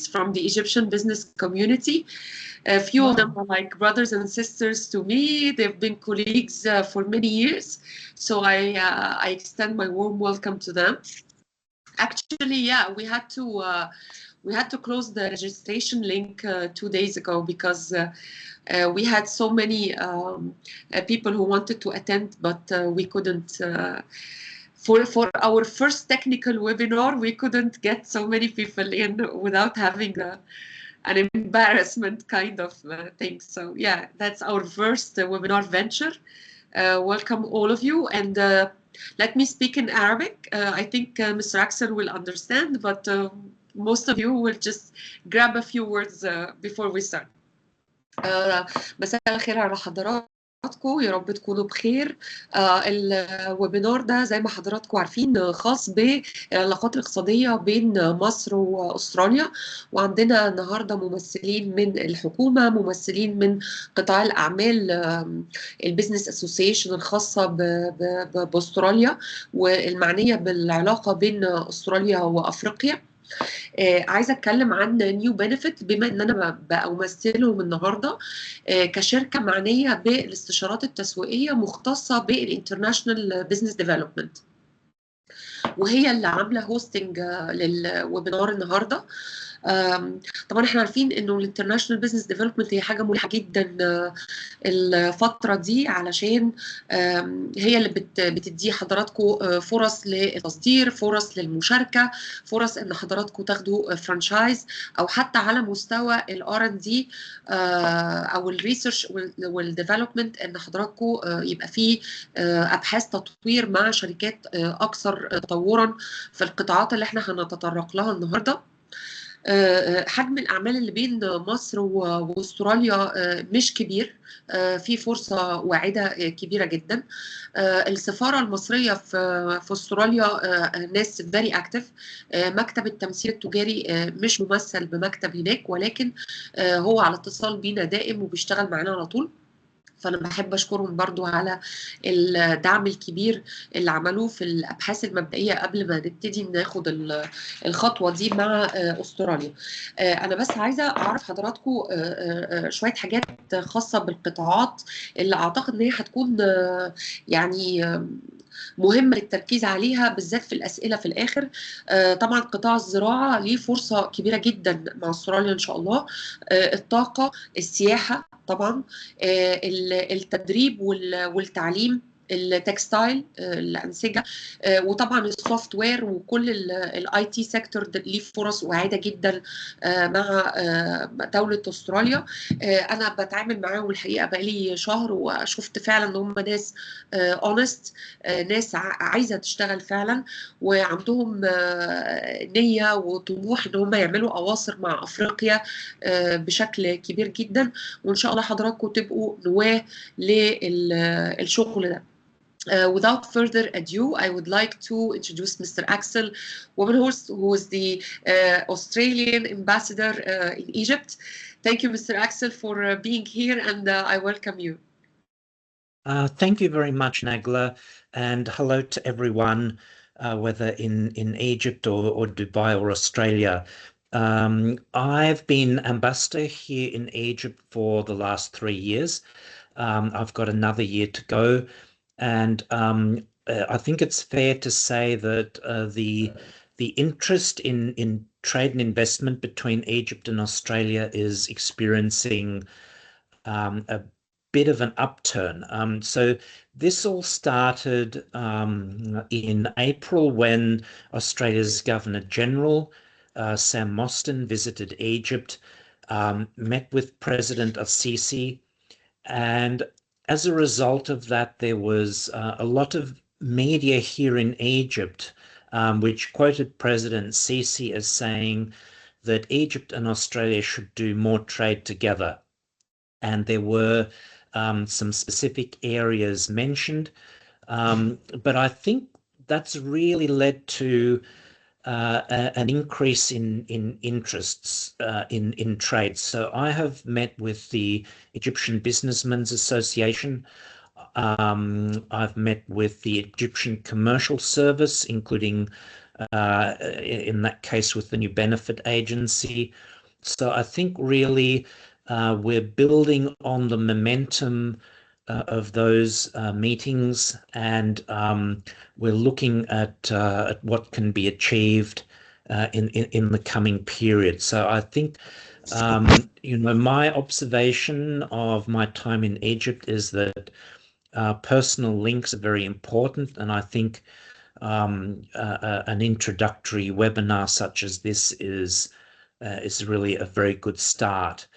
colleagues from the Egyptian business community. A few of them are like brothers and sisters to me. They've been colleagues for many years. So I extend my warm welcome to them. Actually, yeah, we had to close the registration link 2 days ago because we had so many people who wanted to attend, but we couldn't. For our first technical webinar, we couldn't get so many people in without having an embarrassment kind of thing. So yeah, that's our first webinar venture. Welcome all of you, and let me speak in Arabic. I think Mr. Axel will understand, but most of you will just grab a few words before we start. مساء الخير على حضراتكم، يا رب تكونوا بخير. الويبينار ده زي ما حضراتكم عارفين خاص بالعلاقات الاقتصادية بين مصر وأستراليا، وعندنا النهاردة ممثلين من الحكومة، ممثلين من قطاع الأعمال، البيزنس اسوسيشن الخاصة بأستراليا والمعنية بالعلاقة بين أستراليا وأفريقيا. عايزه اتكلم عن نيو بنفيت بما ان انا بمثلهم النهارده كشركه معنيه بالاستشارات التسويقيه مختصه بالانترناشونال بزنس ديفلوبمنت، وهي اللي عامله هوستنج للويبينار النهارده. طبعا احنا عارفين انه الانترناشونال بزنس ديفلوبمنت هي حاجه مريحه جدا الفتره دي، علشان هي اللي بتدي حضراتكم فرص للتصدير، فرص للمشاركه، فرص ان حضراتكم تاخدوا فرانشايز، او حتى على مستوى الار ان دي او الريسيرش والديفلوبمنت، ان حضراتكم يبقى في ابحاث تطوير مع شركات اكثر تطورا في القطاعات اللي احنا هنتطرق لها النهارده. حجم الأعمال اللي بين مصر وأستراليا مش كبير، في فرصة واعدة كبيرة جدا. السفارة المصرية في أستراليا ناس very active. مكتب التمثيل التجاري مش ممثل بمكتب هناك، ولكن هو على اتصال بينا دائم وبيشتغل معنا على طول. فأنا بحب أشكرهم برضو على الدعم الكبير اللي عملوه في الأبحاث المبدئية قبل ما نبتدي ناخد الخطوة دي مع أستراليا. أنا بس عايزة أعرف حضراتكم شوية حاجات خاصة بالقطاعات اللي أعتقد إن هي هتكون يعني مهمة للتركيز عليها بالذات في الأسئلة في الآخر. طبعا قطاع الزراعة ليه فرصة كبيرة جدا مع أستراليا إن شاء الله. الطاقة، السياحة طبعا، التدريب والتعليم، التكستايل، الانسجه، وطبعا السوفت وير وكل الاي تي سيكتور ليه فرص واعده جدا مع دوله استراليا. انا بتعامل معاهم الحقيقه بقالي شهر، وشفت فعلا ان هم ناس اونست، ناس عايزه تشتغل فعلا، وعندهم نيه وطموح ان هم يعملوا اواصر مع افريقيا بشكل كبير جدا، وان شاء الله حضراتكم تبقوا نواه للشغل ده. Without further ado, I would like to introduce Mr. Axel Womenhorst, who is the Australian ambassador in Egypt. Thank you, Mr. Axel, for being here, and I welcome you. Thank you very much, Nagla, and hello to everyone, whether in Egypt or Dubai or Australia. I've been ambassador here in Egypt for the last 3 years. I've got another year to go. And I think it's fair to say that the interest in trade and investment between Egypt and Australia is experiencing a bit of an upturn. So this all started in April when Australia's Governor General, Sam Mostyn, visited Egypt, met with President al-Sisi, and as a result of that, there was a lot of media here in Egypt which quoted President Sisi as saying that Egypt and Australia should do more trade together. And there were some specific areas mentioned, but I think that's really led to an increase in interests in trade. So I have met with the Egyptian Businessmen's Association. I've met with the Egyptian Commercial Service, including in that case with the new benefit agency. So I think really we're building on the momentum of those meetings, and we're looking at what can be achieved in the coming period. So I think, you know, my observation of my time in Egypt is that personal links are very important, and I think an introductory webinar such as this is really a very good start.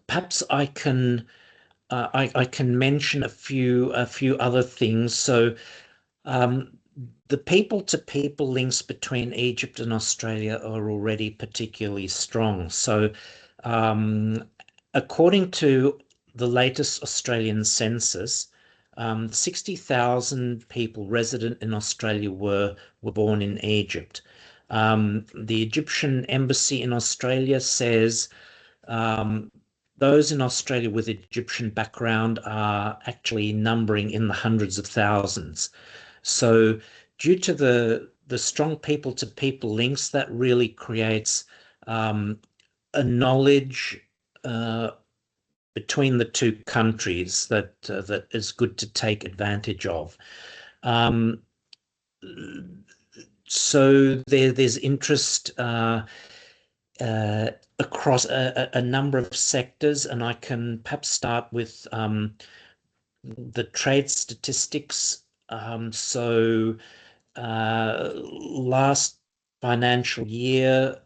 Perhaps I can mention a few other things. So the people-to-people links between Egypt and Australia are already particularly strong. So according to the latest Australian census, 60,000 people resident in Australia were born in Egypt. The Egyptian embassy in Australia says those in Australia with Egyptian background are actually numbering in the hundreds of thousands. So due to the strong people-to-people links, that really creates a knowledge between the two countries that that is good to take advantage of. So there's interest across a number of sectors, and I can perhaps start with the trade statistics. Last financial year,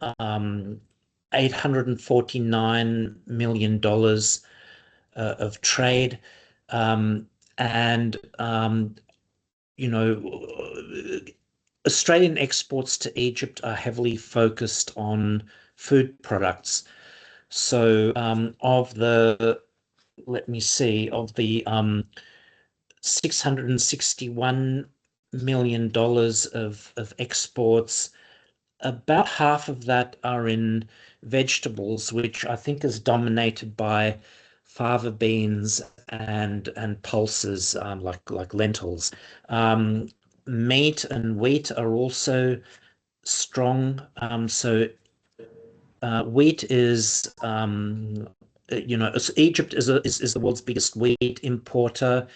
$849 million of trade, and you know, Australian exports to Egypt are heavily focused on food products. So of the, let me see, of the $661 million of exports, about half of that are in vegetables, which I think is dominated by fava beans and pulses like lentils. Meat and wheat are also strong. Wheat is, you know, Egypt is the world's biggest wheat importer,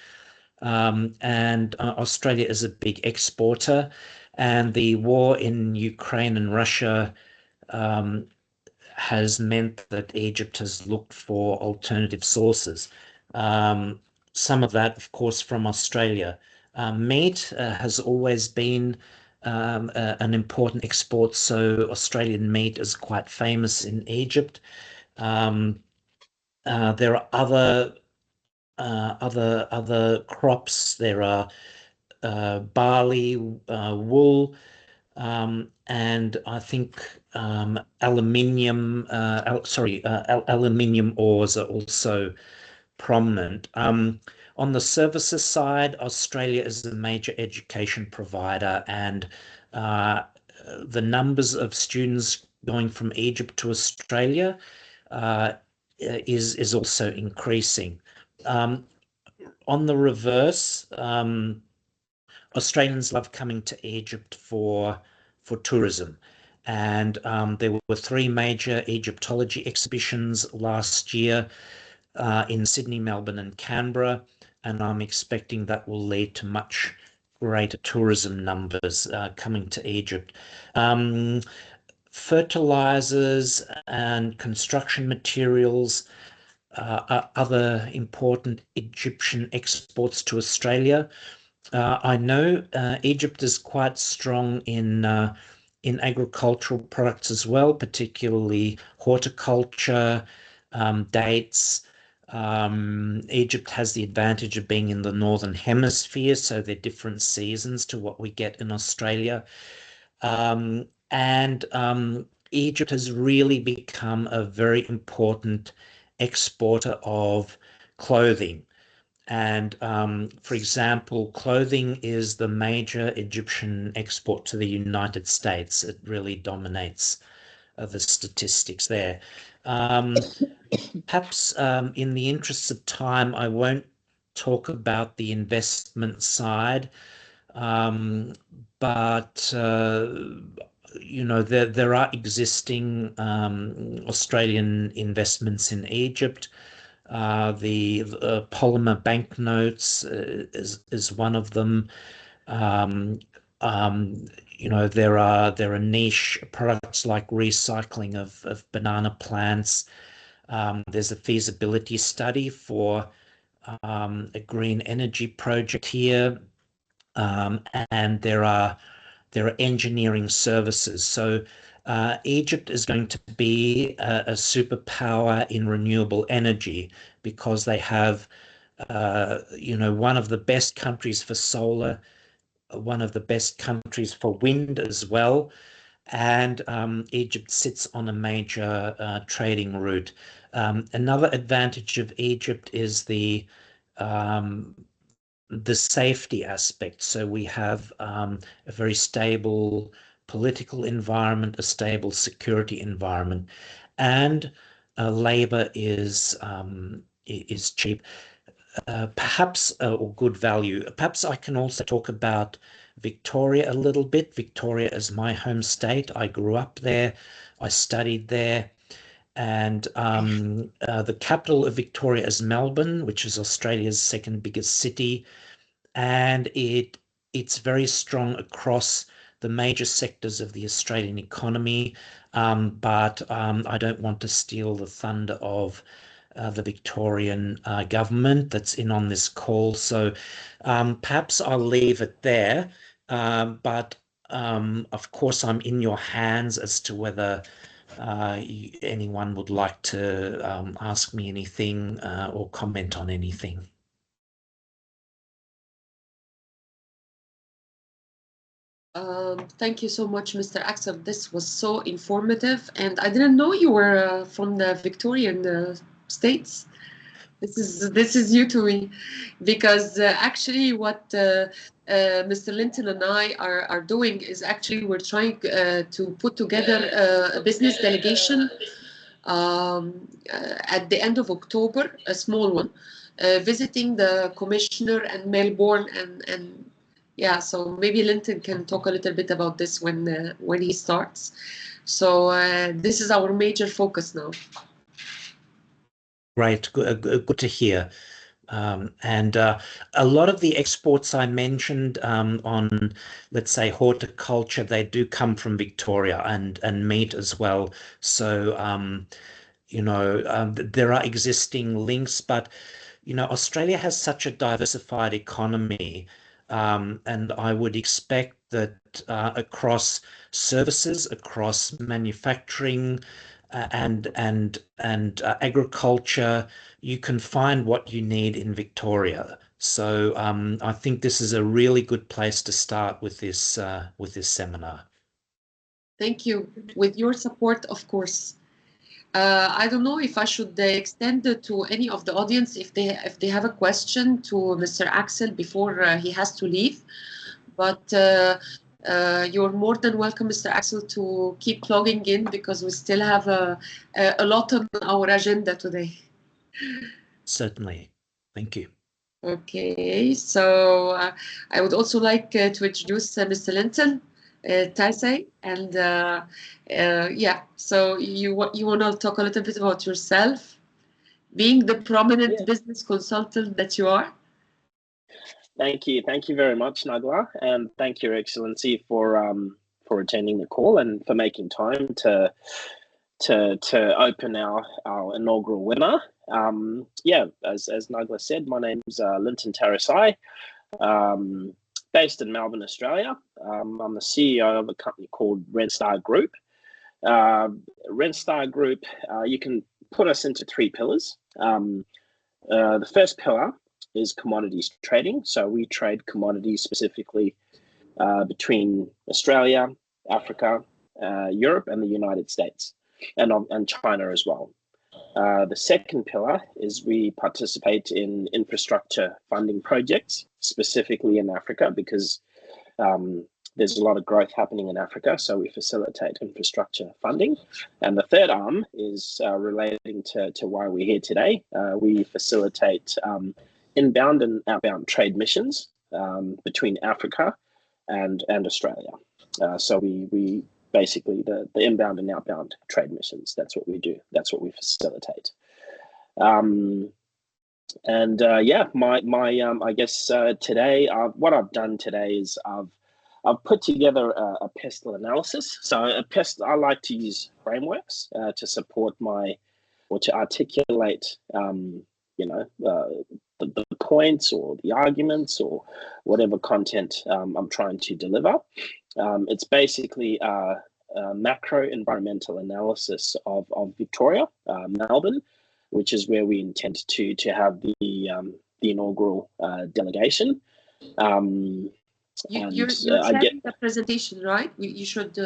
and Australia is a big exporter. And the war in Ukraine and Russia has meant that Egypt has looked for alternative sources. Some of that, of course, from Australia. Meat has always been an important export, so Australian meat is quite famous in Egypt. There are other crops. There are barley, wool, and I think aluminium ores are also prominent. On the services side, Australia is a major education provider, and the numbers of students going from Egypt to Australia is also increasing. On the reverse, Australians love coming to Egypt for tourism, and there were 3 major Egyptology exhibitions last year in Sydney, Melbourne, and Canberra, and I'm expecting that will lead to much greater tourism numbers coming to Egypt. Fertilizers and construction materials are other important Egyptian exports to Australia. I know Egypt is quite strong in agricultural products as well, particularly horticulture, dates. Egypt has the advantage of being in the northern hemisphere, so they're different seasons to what we get in Australia. Egypt has really become a very important exporter of clothing. And for example, clothing is the major Egyptian export to the United States. It really dominates the statistics there. Perhaps in the interests of time, I won't talk about the investment side. but you know, there are existing Australian investments in Egypt. The polymer banknotes is one of them. You know, there are niche products like recycling of banana plants. There's a feasibility study for a green energy project here, and there are engineering services. So Egypt is going to be a superpower in renewable energy because they have, you know, one of the best countries for solar, one of the best countries for wind as well. And Egypt sits on a major trading route. Another advantage of Egypt is the safety aspect. So we have a very stable political environment, a stable security environment, and labor is cheap, perhaps or good value. Perhaps I can also talk about Victoria a little bit. Victoria is my home state. I grew up there. I studied there. And the capital of Victoria is Melbourne, which is Australia's second biggest city. And it's very strong across the major sectors of the Australian economy. But I don't want to steal the thunder of the Victorian government that's in on this call. So perhaps I'll leave it there. But of course, I'm in your hands as to whether anyone would like to ask me anything or comment on anything. Thank you so much, Mr. Axel. This was so informative, and I didn't know you were from the Victorian states. This is new to me, because actually what Mr. Linton and I are doing is actually we're trying to put together a business delegation at the end of October, a small one, visiting the commissioner and Melbourne and yeah, so maybe Linton can talk a little bit about this when he starts. So this is our major focus now. Great, good to hear. And a lot of the exports I mentioned on, let's say, horticulture, they do come from Victoria, and meat as well. So, you know, there are existing links, but, you know, Australia has such a diversified economy, and I would expect that across services, across manufacturing, and agriculture, you can find what you need in Victoria. So I think this is a really good place to start with this seminar. Thank you. With your support, of course. I don't know if I should extend it to any of the audience if they have a question to Mr. Axel before he has to leave, but you're more than welcome, Mr. Axel, to keep logging in because we still have a lot on our agenda today. Certainly. Thank you. Okay, so I would also like to introduce Mr. Linton, Tarisai, and yeah, so you want to talk a little bit about yourself, being the prominent business consultant that you are. Thank you very much, Nagla, and thank you, Your Excellency, for attending the call and for making time to open our inaugural webinar. Yeah, as Nagla said, my name's Linton Tarisai, based in Melbourne, Australia. I'm the CEO of a company called Renstar Group. Renstar Group, you can put us into three pillars. The first pillar is commodities trading. So we trade commodities specifically between Australia, Africa, Europe, and the United States, and China as well. The second pillar is we participate in infrastructure funding projects, specifically in Africa, because there's a lot of growth happening in Africa, so we facilitate infrastructure funding. And the third arm is relating to why we're here today. We facilitate inbound and outbound trade missions between Africa and Australia. So we basically the inbound and outbound trade missions. That's what we do. That's what we facilitate. Yeah, I guess today, what I've done today is I've put together a pestle analysis. So I like to use frameworks to support or to articulate, the points or the arguments or whatever content I'm trying to deliver. It's basically a macro environmental analysis of Victoria, Melbourne, which is where we intend to have the inaugural delegation. You're sharing the presentation, right? You should.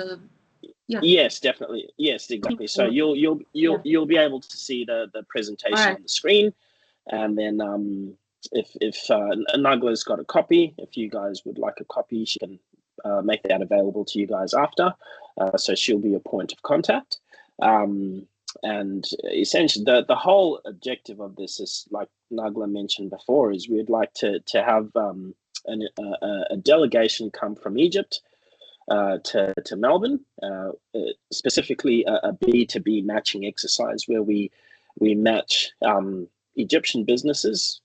Yeah. Yes, definitely. Yes, exactly. So you'll be able to see the presentation on the screen, and then if Nagla's got a copy, if you guys would like a copy, she can make that available to you guys after. So she'll be a point of contact. And essentially, the whole objective of this is, like Nagla mentioned before, is we'd like to have a delegation come from Egypt to Melbourne, specifically a B2B matching exercise where we match Egyptian businesses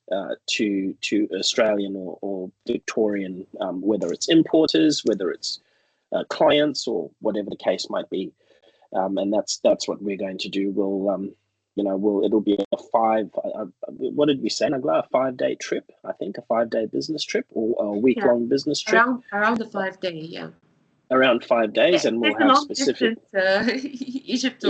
to Australian or Victorian, whether it's importers, whether it's clients, or whatever the case might be. And that's what we're going to do. It'll be a what did we say, Nagla? A 5-day trip, I think, a 5-day business trip or a week-long business trip. Around the 5-day, yeah. Around 5 days, and we'll have specific. Egypt.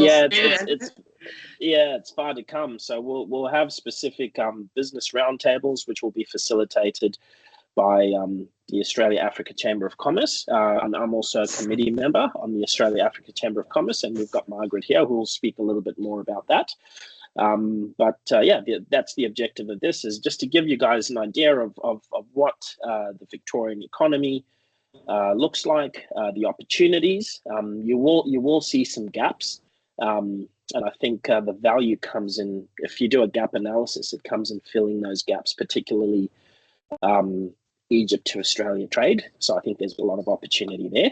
It's far to come. So we'll have specific business roundtables, which will be facilitated by the Australia-Africa Chamber of Commerce. And I'm also a committee member on the Australia-Africa Chamber of Commerce, and we've got Margaret here who will speak a little bit more about that. That's the objective of this, is just to give you guys an idea of what the Victorian economy looks like, the opportunities. You will see some gaps. And I think the value comes in, if you do a gap analysis, it comes in filling those gaps, particularly Egypt to Australia trade. So I think there's a lot of opportunity there.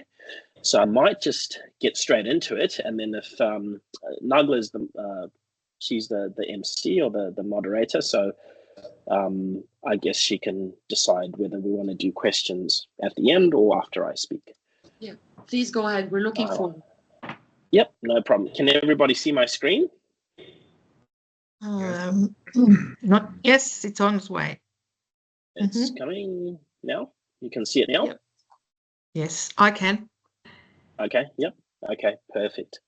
So I might just get straight into it. And then if Nagla's she's the MC or the moderator. So I guess she can decide whether we want to do questions at the end or after I speak. Yeah, please go ahead. We're looking forward. Yep, no problem. Can everybody see my screen? Not. Yes, it's on its way. It's coming now. You can see it now? Yep. Yes, I can. Okay, yep. Okay, perfect.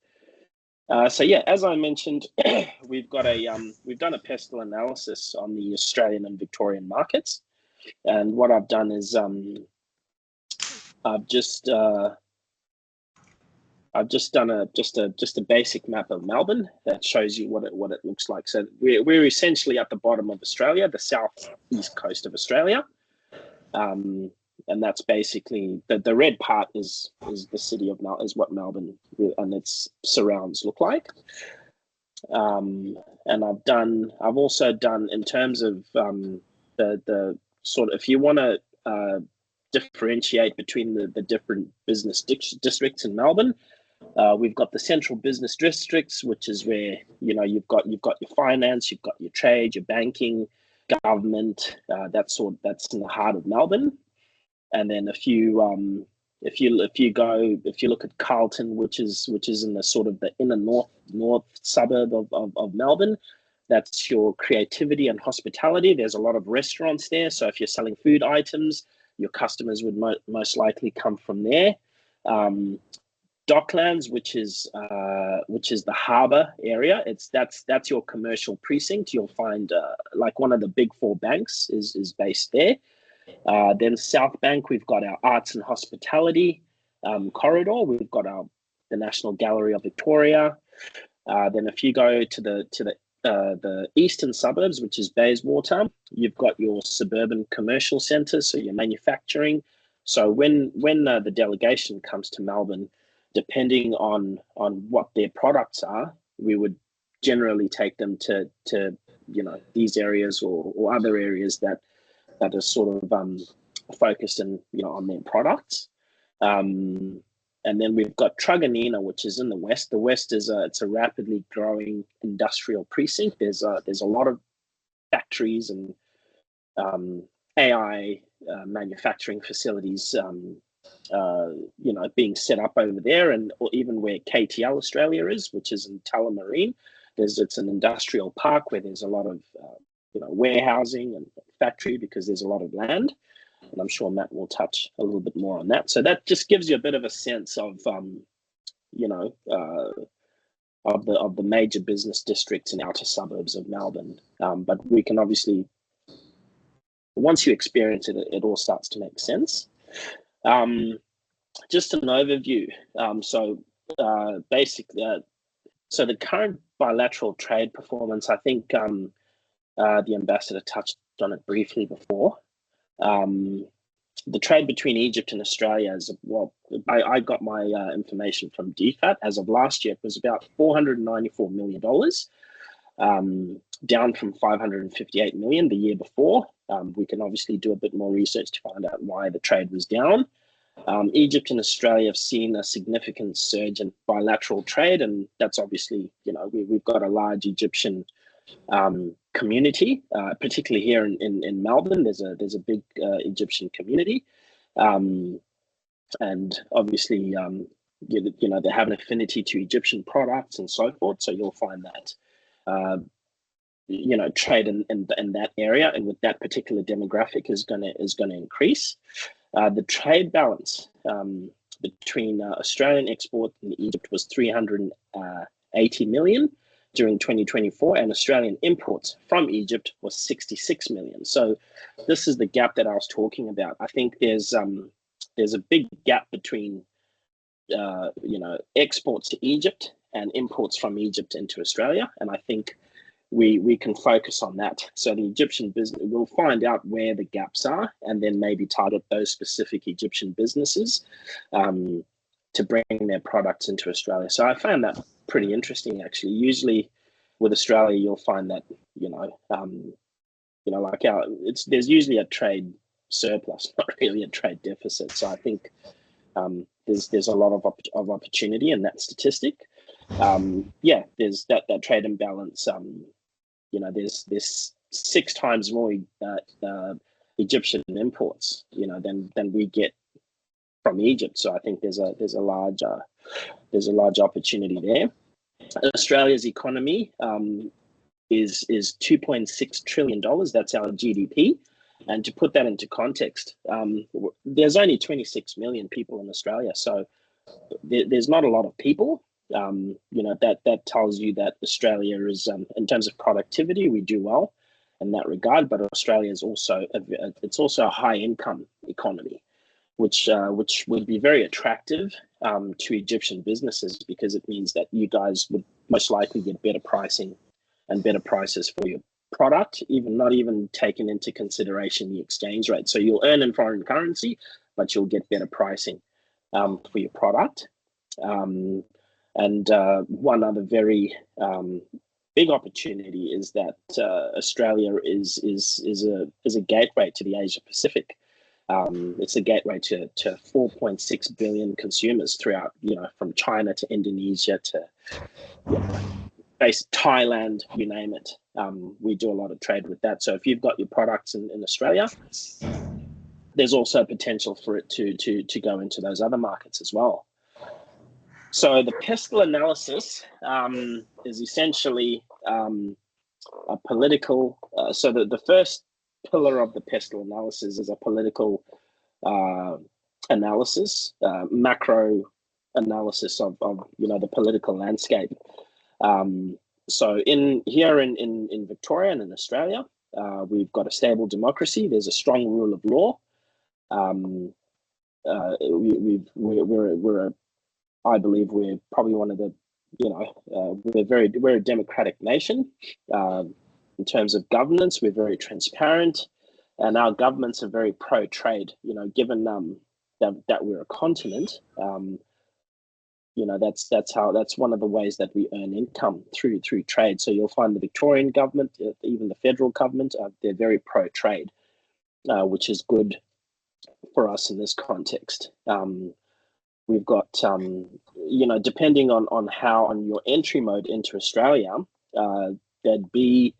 So yeah, as I mentioned, we've done a pestle analysis on the Australian and Victorian markets, and what I've done is I've just done a basic map of Melbourne that shows you what it looks like. So we're essentially at the bottom of Australia, the southeast coast of Australia, and that's basically the red part is the city of Melbourne, is what Melbourne and its surrounds look like. And I've also done, in terms of the sort of, if you want to differentiate between the different business districts in Melbourne, we've got the central business districts, which is where you've got your finance, you've got your trade, your banking, government. That's in the heart of Melbourne. And then if you look at Carlton, which is in the sort of the inner north suburb of Melbourne, that's your creativity and hospitality. There's a lot of restaurants there, so if you're selling food items, your customers would most likely come from there. Docklands, which is the harbour area, that's your commercial precinct. You'll find like one of the big 4 banks is based there. Then South Bank, we've got our arts and hospitality corridor. We've got the National Gallery of Victoria. Then if you go to the eastern suburbs, which is Bayswater, you've got your suburban commercial centres, so your manufacturing. So when the delegation comes to Melbourne, depending on what their products are, we would generally take them to these areas or other areas that are sort of focused on their products. And then we've got Truganina, which is in the west. The west is it's a rapidly growing industrial precinct. There's a lot of factories and AI manufacturing facilities, being set up over there, and or even where KTL Australia is, which is in Tullamarine. It's an industrial park where there's a lot of warehousing and factory because there's a lot of land. And I'm sure Matt will touch a little bit more on that. So that just gives you a bit of a sense of, of the major business districts and outer suburbs of Melbourne. But we can obviously, once you experience it, it all starts to make sense. Just an overview. So the current bilateral trade performance, I think the ambassador touched on it briefly before. The trade between Egypt and Australia is, I got my information from DFAT. As of last year, it was about $494 million, down from $558 million the year before. We can obviously do a bit more research to find out why the trade was down. Egypt and Australia have seen a significant surge in bilateral trade, and that's obviously, we've got a large Egyptian community, particularly here in Melbourne. There's a big Egyptian community, and obviously, they have an affinity to Egyptian products and so forth. So you'll find that, trade in that area and with that particular demographic is going to increase. The trade balance between Australian exports and Egypt was 380 million during 2024, and Australian imports from Egypt was 66 million. So this is the gap that I was talking about. I think there's a big gap between exports to Egypt and imports from Egypt into Australia, and I think we can focus on that. So the Egyptian business, we'll find out where the gaps are and then maybe target those specific Egyptian businesses to bring their products into Australia. So I found that pretty interesting, actually. Usually with Australia, you'll find that, there's usually a trade surplus, not really a trade deficit. So I think there's a lot of opportunity in that statistic. There's that trade imbalance. There's 6 times more Egyptian imports, than we get from Egypt. So I think there's a large opportunity there. Australia's economy is $2.6 trillion. That's our GDP. And to put that into context, there's only 26 million people in Australia. So there's not a lot of people. That tells you that Australia is, in terms of productivity, we do well in that regard. But Australia is also a high income economy, which would be very attractive to Egyptian businesses, because it means that you guys would most likely get better pricing and better prices for your product, not even taking into consideration the exchange rate. So you'll earn in foreign currency, but you'll get better pricing for your product. And one other very big opportunity is that Australia is a gateway to the Asia Pacific. It's a gateway to 4.6 billion consumers throughout, from China to Indonesia to Thailand, you name it. We do a lot of trade with that. So if you've got your products in Australia, there's also potential for it to go into those other markets as well. So the pestle analysis is essentially a political. So the first pillar of the pestle analysis is a political analysis, macro analysis of the political landscape. So in Victoria and in Australia, we've got a stable democracy. There's a strong rule of law. I believe we're probably one of the, we're a democratic nation. In terms of governance, we're very transparent, and our governments are very pro-trade. Given that we're a continent, that's one of the ways that we earn income through trade. So you'll find the Victorian government, even the federal government, they're very pro-trade, which is good for us in this context. we've got, depending on your entry mode into Australia, there'd be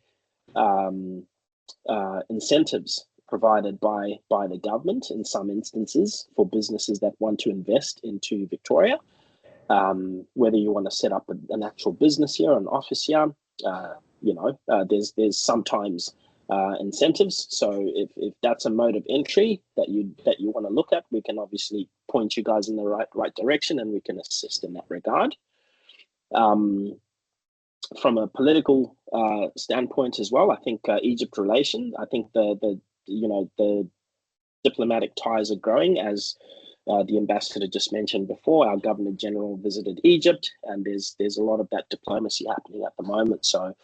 incentives provided by the government in some instances for businesses that want to invest into Victoria. Whether you want to set up an actual business here, an office here, there's sometimes incentives. So if that's a mode of entry that you want to look at, we can obviously point you guys in the right direction, and we can assist in that regard. From a political standpoint as well, I think Egypt relation, I think the diplomatic ties are growing, as the ambassador just mentioned before. Our Governor General visited Egypt, and there's a lot of that diplomacy happening at the moment. So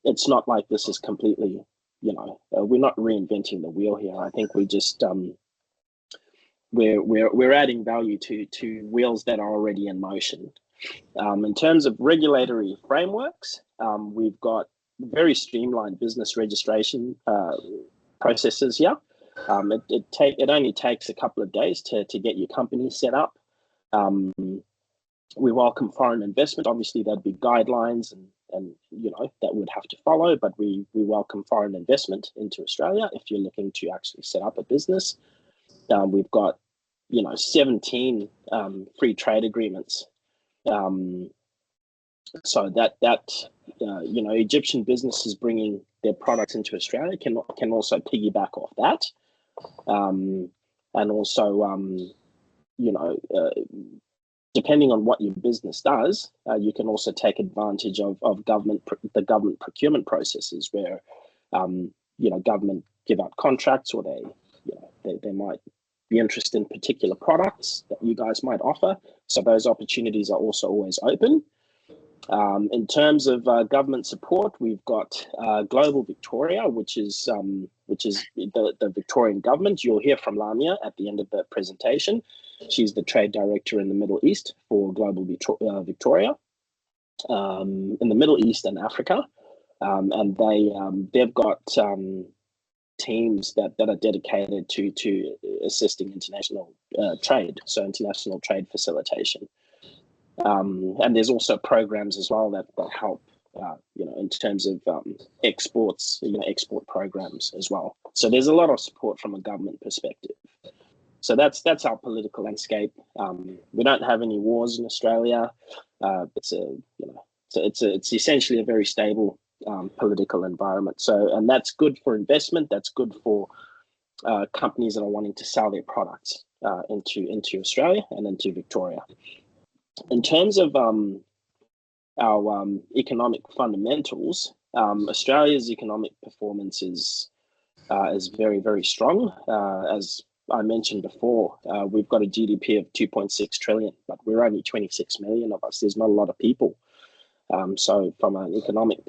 it's not like this is completely, we're not reinventing the wheel here. I think we just we're adding value to wheels that are already in motion. In terms of regulatory frameworks, we've got very streamlined business registration processes here. It only takes a couple of days to get your company set up. We welcome foreign investment. Obviously, there'd be guidelines and that would have to follow, but we welcome foreign investment into Australia if you're looking to actually set up a business. We've got 17 free trade agreements. So that Egyptian businesses bringing their products into Australia can also piggyback off that, and also depending on what your business does, you can also take advantage of the government procurement processes where government give out contracts, or they might be interested in particular products that you guys might offer. So those opportunities are also always open. In terms of government support, we've got Global Victoria, which is the Victorian government. You'll hear from Lamia at the end of the presentation. She's the trade director in the Middle East for Global Victoria, in the Middle East and Africa, and they've got teams that are dedicated to assisting international trade, so international trade facilitation. And there's also programs as well that help, in terms of exports, export programs as well. So there's a lot of support from a government perspective. So that's our political landscape. We don't have any wars in Australia. It's essentially a very stable political environment. So, and that's good for investment. That's good for companies that are wanting to sell their products into Australia and into Victoria. In terms of our economic fundamentals, Australia's economic performance is very, very strong. As I mentioned before, we've got a GDP of 2.6 trillion, but we're only 26 million of us. There's not a lot of people. So from an economic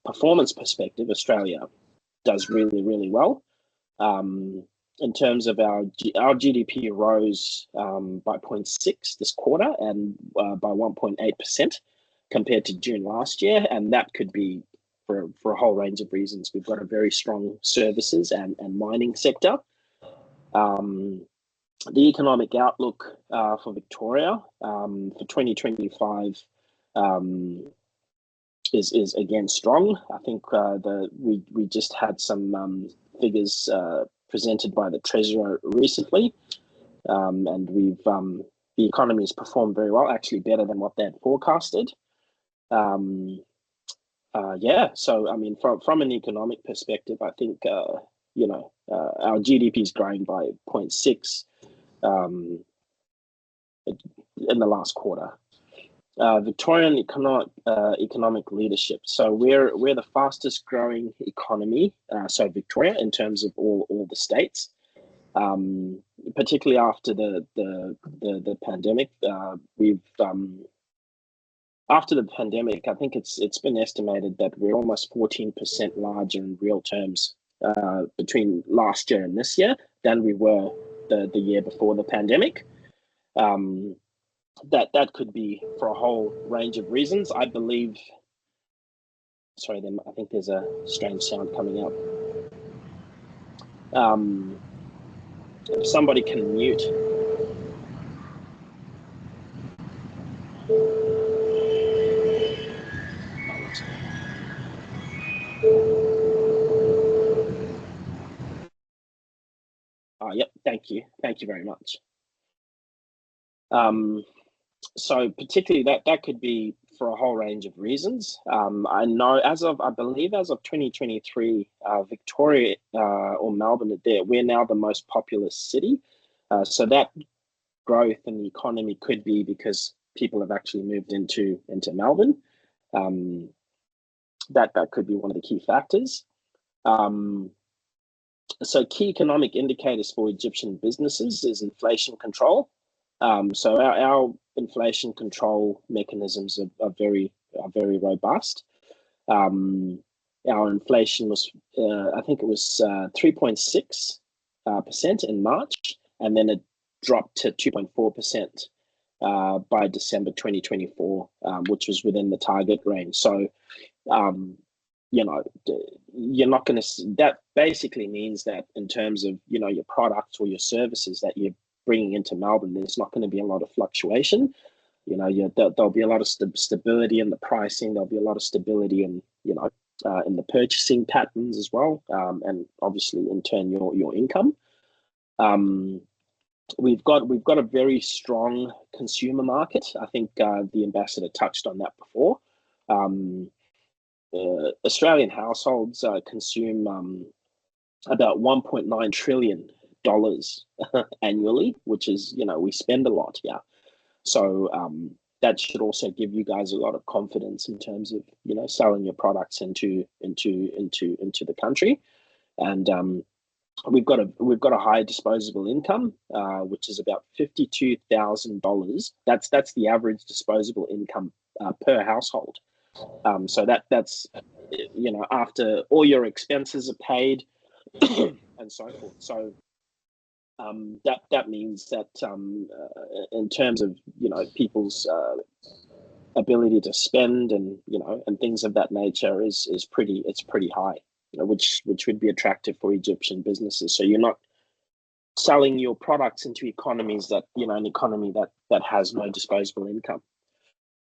performance perspective, Australia does really, really well. In terms of our GDP rose by 0.6 this quarter, and by 1.8% compared to June last year. And that could be for a whole range of reasons. We've got a very strong services and mining sector. The economic outlook for Victoria for 2025 is again strong. I think we just had some figures presented by the Treasurer recently, and the economy has performed very well, actually better than what they had forecasted. So I mean, from an economic perspective, I think our GDP is growing by 0.6 in the last quarter. Victorian economic leadership. So we're the fastest growing economy. So Victoria, in terms of all the states, particularly after the pandemic, after the pandemic, I think it's been estimated that we're almost 14% larger in real terms between last year and this year than we were the year before the pandemic. That could be for a whole range of reasons. I believe. Sorry, I think there's a strange sound coming up. If somebody can mute. Yep, thank you very much. So particularly that could be for a whole range of reasons. I know I believe as of 2023, Victoria or Melbourne, we're now the most populous city. So that growth in the economy could be because people have actually moved into Melbourne. That could be one of the key factors. So key economic indicators for Egyptian businesses is inflation control. So our inflation control mechanisms are very robust. Our inflation was, I think it was 3.6% in March, and then it dropped to 2.4% by December 2024, which was within the target range. So, you know, you're not going to. That basically means that in terms of your products or your services that you're bringing into Melbourne, there's not going to be a lot of fluctuation. There'll be a lot of stability in the pricing. There'll be a lot of stability in in the purchasing patterns as well, and obviously in turn your income. We've got a very strong consumer market. I think the ambassador touched on that before. Australian households consume about $1.9 trillion annually, which is, we spend a lot. Yeah. So that should also give you guys a lot of confidence in terms of, selling your products into the country. And we've got a high disposable income, which is about $52,000. That's the average disposable income per household. So that's after all your expenses are paid and so forth. So that means that in terms of people's ability to spend and and things of that nature is pretty high, which would be attractive for Egyptian businesses. So you're not selling your products into economies that an economy that has no disposable income.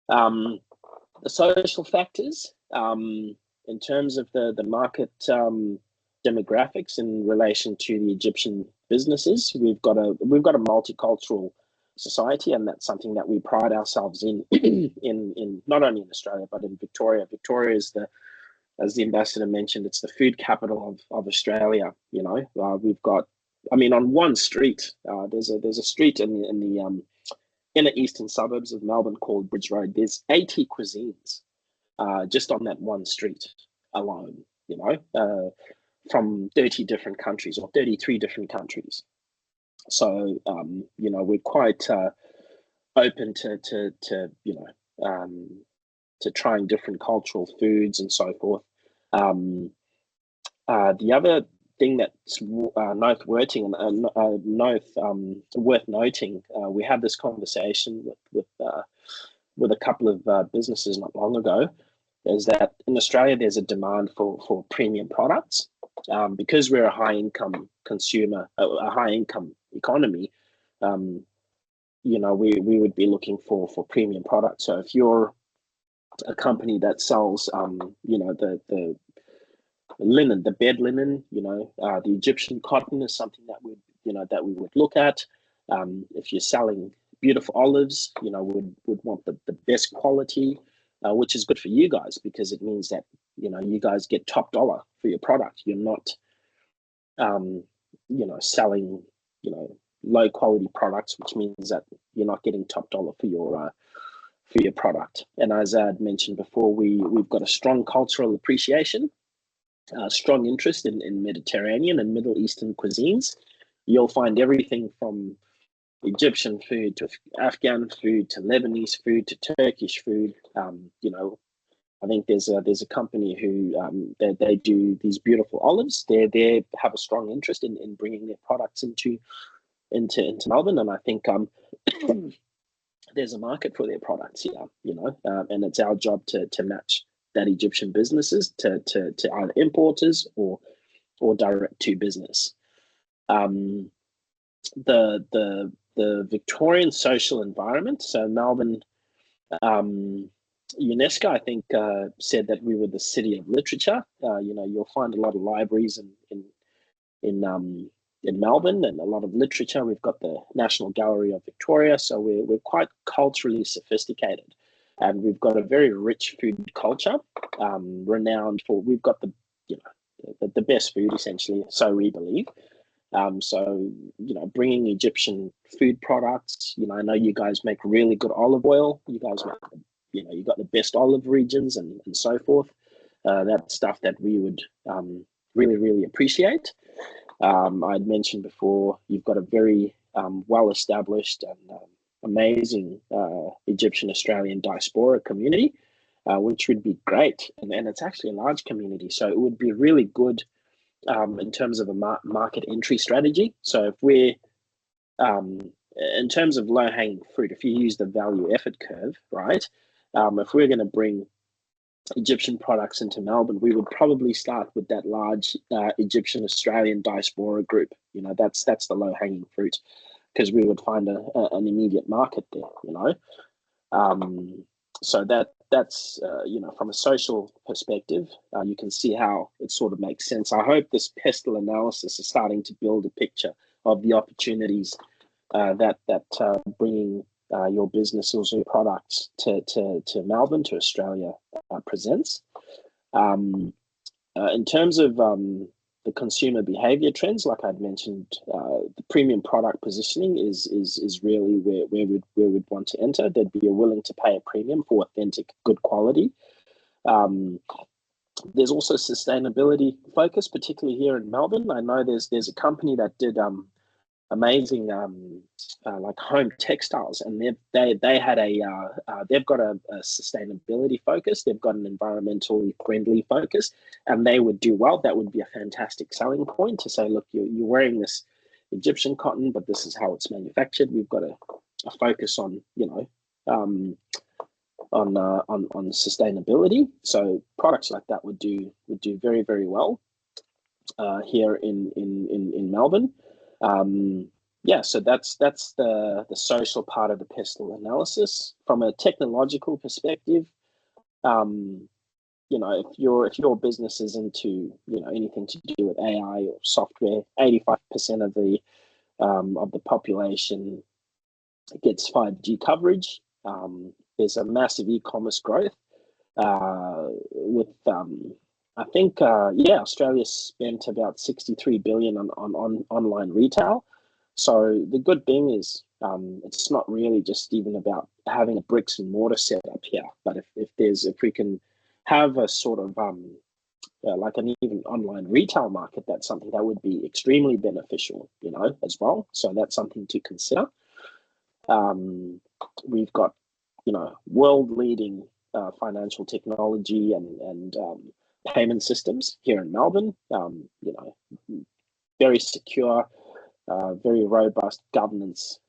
The social factors, in terms of the market demographics in relation to the Egyptian businesses, we've got a multicultural society, and that's something that we pride ourselves in not only in Australia but in Victoria. Victoria is as the ambassador mentioned, it's the food capital of Australia. We've got, on one street, there's a street in the inner eastern suburbs of Melbourne called Bridge Road. There's 80 cuisines just on that one street alone, from 30 different countries or 33 different countries. So, we're quite open to trying different cultural foods and so forth. The other thing that's worth noting, we had this conversation with a couple of businesses not long ago, is that in Australia there's a demand for premium products, because we're a high income consumer, a high income economy. We would be looking for premium products. So if you're a company that sells the linen, the bed linen, the Egyptian cotton is something that we would look at. If you're selling beautiful olives, would want the best quality, which is good for you guys because it means that you guys get top dollar for your product. You're not selling low quality products, which means that you're not getting top dollar for your product. And as I had mentioned before, we've got a strong cultural appreciation, strong interest in Mediterranean and Middle Eastern cuisines. You'll find everything from Egyptian food to Afghan food to Lebanese food to Turkish food. I think there's a company who they do these beautiful olives. They have a strong interest in bringing their products into Melbourne, and I think there's a market for their products here. And it's our job to match that Egyptian businesses to either importers or direct to business. The Victorian social environment. So Melbourne UNESCO, I think, said that we were the city of literature. You'll find a lot of libraries in Melbourne and a lot of literature. We've got the National Gallery of Victoria, so we're quite culturally sophisticated, and we've got a very rich food culture, renowned for. We've got the best food, essentially, so we believe. Bringing Egyptian food products. I know you guys make really good olive oil. You guys make, you got the best olive regions and so forth. That's stuff that we would really, really appreciate. I'd mentioned before, you've got a very well-established and amazing Egyptian Australian diaspora community, which would be great. And it's actually a large community, so it would be really good in terms of a market entry strategy. So if we're, in terms of low-hanging fruit, if you use the value effort curve, right, if we're going to bring Egyptian products into Melbourne, we would probably start with that large Egyptian Australian diaspora group. That's the low-hanging fruit, because we would find an immediate market there. So that's from a social perspective, you can see how it sort of makes sense. I hope this pestle analysis is starting to build a picture of the opportunities that bringing your businesses or products to Melbourne, to Australia, presents. In terms of the consumer behavior trends, like I'd mentioned, the premium product positioning is really where we'd want to enter. They'd be willing to pay a premium for authentic, good quality. There's also sustainability focus, particularly here in Melbourne. I know there's a company that did amazing like home textiles, and they had they've got a sustainability focus, they've got an environmentally friendly focus, and they would do well. That would be a fantastic selling point to say, look, you're wearing this Egyptian cotton, but this is how it's manufactured. We've got a focus on on sustainability. So products like that would do very, very well here in Melbourne. So that's the social part of the pestle analysis. From a technological perspective, if your business is into anything to do with AI or software, 85% of the population gets 5G coverage. There's a massive e-commerce growth with I think Australia spent about 63 billion on online retail. So the good thing is it's not really just even about having a bricks and mortar setup here, but if we can have a sort of like an even online retail market, that's something that would be extremely beneficial, as well. So that's something to consider. We've got world-leading financial technology and payment systems here in Melbourne. Very secure, very robust governance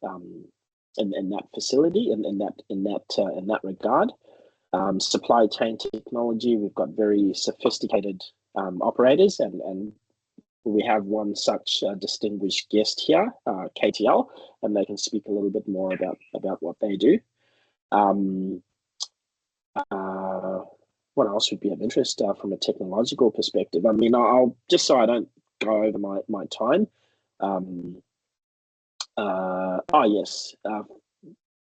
in that facility and in that regard. Supply chain technology, we've got very sophisticated operators, and we have one such distinguished guest here, KTL, and they can speak a little bit more about what they do. What else would be of interest from a technological perspective? I mean, I'll just, so I don't go over my time. Yes.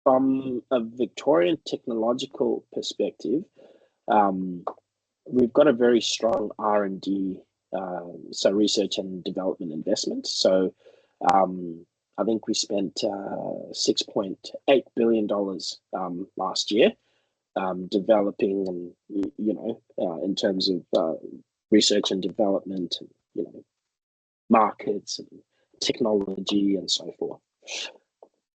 From a Victorian technological perspective, we've got a very strong R&D, so research and development investment. So I think we spent $6.8 billion last year developing, and in terms of research and development, and markets and technology and so forth.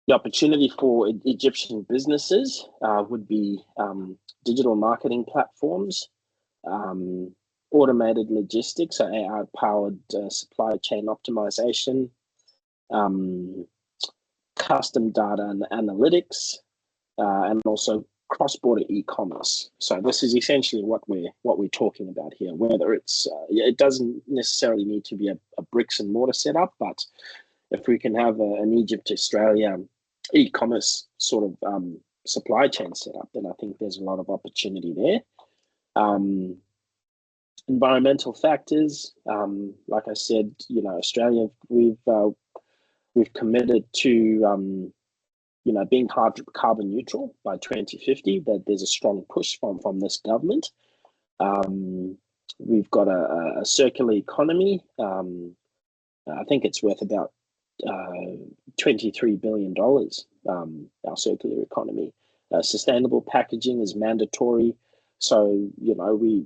The opportunity for Egyptian businesses would be digital marketing platforms, automated logistics, so AI-powered supply chain optimization, custom data and analytics, and also cross-border e-commerce. So this is essentially what we're talking about here. Whether it's it doesn't necessarily need to be a bricks and mortar setup, but if we can have an Egypt Australia e-commerce sort of supply chain setup, then I think there's a lot of opportunity there. Environmental factors, like I said, Australia, we've committed to being carbon neutral by 2050. That there's a strong push from this government. We've got a circular economy. I think it's worth about $23 billion, our circular economy. Sustainable packaging is mandatory. So, we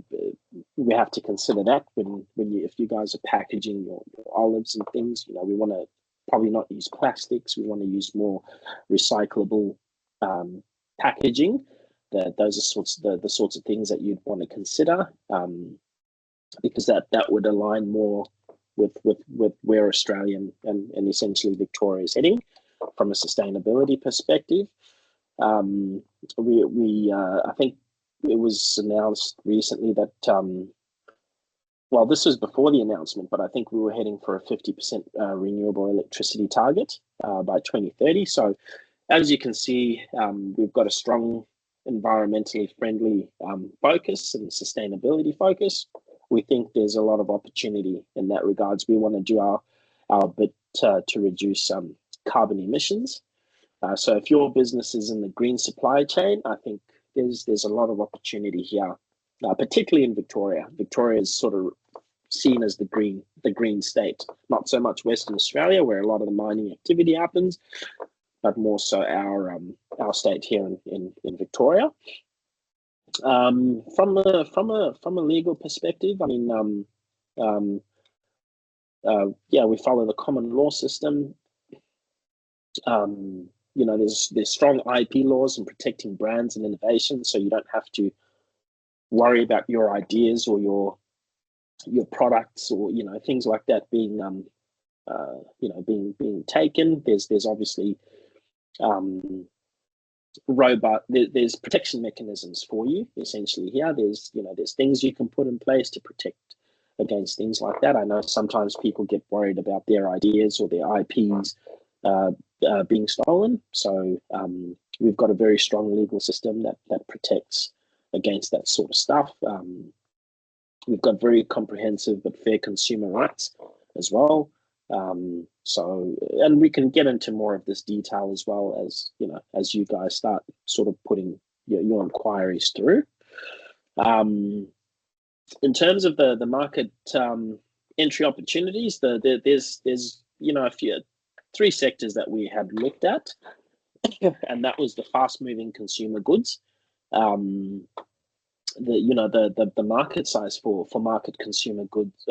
have to consider that if you guys are packaging your olives and things, we want to probably not use plastics. We want to use more recyclable packaging. Those are the sorts of things that you'd want to consider, because that would align more with where Australia and essentially Victoria is heading from a sustainability perspective. I think it was announced recently that, well, this was before the announcement, but I think we were heading for a 50% renewable electricity target by 2030. So as you can see, we've got a strong environmentally friendly focus and sustainability focus. We think there's a lot of opportunity in that regards. We want to do our bit to reduce carbon emissions. So if your business is in the green supply chain, I think there's a lot of opportunity here, particularly in Victoria. Victoria is sort of seen as the green state, not so much Western Australia, where a lot of the mining activity happens, but more so our state here in Victoria. From a legal perspective, I mean, we follow the common law system. There's strong IP laws in protecting brands and innovation, so you don't have to worry about your ideas or your products or things like that being being taken. There's obviously robust. There's protection mechanisms for you essentially here. There's things you can put in place to protect against things like that. I know sometimes people get worried about their ideas or their IPs being stolen. So we've got a very strong legal system that protects against that sort of stuff. We've got very comprehensive but fair consumer rights as well. And we can get into more of this detail as well as you guys start sort of putting your inquiries through. In terms of the market entry opportunities, there's three sectors that we had looked at, and that was the fast-moving consumer goods. The market size for market consumer goods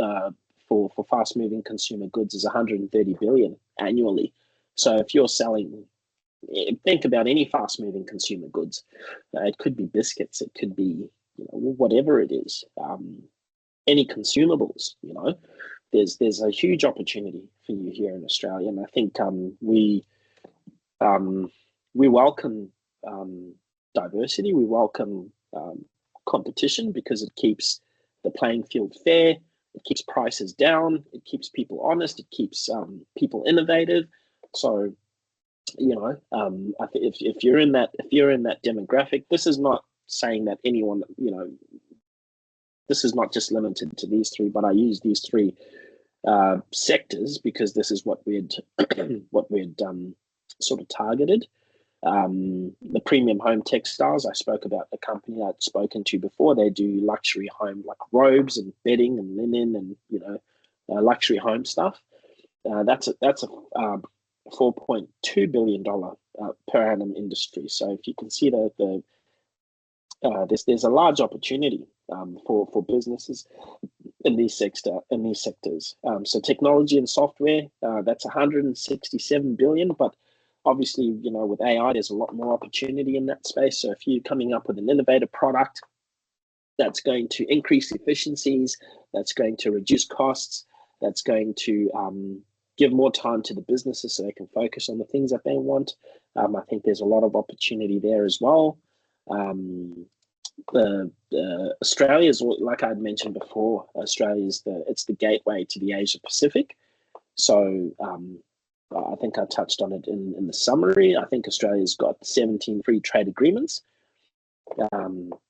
for fast-moving consumer goods is 130 billion annually. So if you're selling, think about any fast-moving consumer goods. It could be biscuits, it could be whatever it is, any consumables. There's a huge opportunity for you here in Australia, and I think we welcome diversity. We welcome competition because it keeps the playing field fair. It keeps prices down. It keeps people honest. It keeps people innovative. So, I think if you're in that demographic, this is not saying that anyone, this is not just limited to these three, but I use these three sectors because this is what we'd sort of targeted. The premium home textiles, I spoke about the company I'd spoken to before. They do luxury home like robes and bedding and linen and luxury home stuff. That's a $4.2 billion per annum industry. So if you can see there's a large opportunity for businesses in these sectors. So technology and software, that's 167 billion, but obviously, with AI, there's a lot more opportunity in that space. So if you're coming up with an innovative product that's going to increase efficiencies, that's going to reduce costs, that's going to give more time to the businesses so they can focus on the things that they want, I think there's a lot of opportunity there as well. Australia is, like I'd mentioned before, Australia is it's the gateway to the Asia Pacific. So I think I touched on it in the summary. I think Australia's got 17 free trade agreements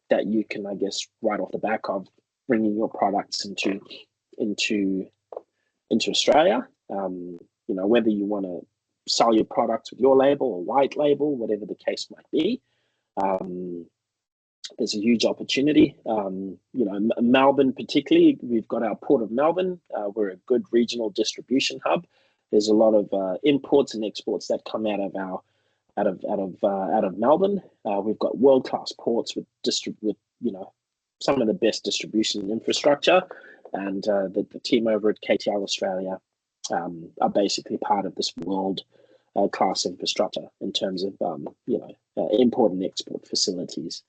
that you can, I guess, right off the back of bringing your products into Australia. Whether you want to sell your products with your label or white label, whatever the case might be, there's a huge opportunity. Melbourne particularly, we've got our Port of Melbourne. We're a good regional distribution hub. There's a lot of imports and exports that come out of Melbourne. We've got world-class ports with some of the best distribution infrastructure, and the team over at KTR Australia are basically part of this world-class infrastructure in terms of import and export facilities.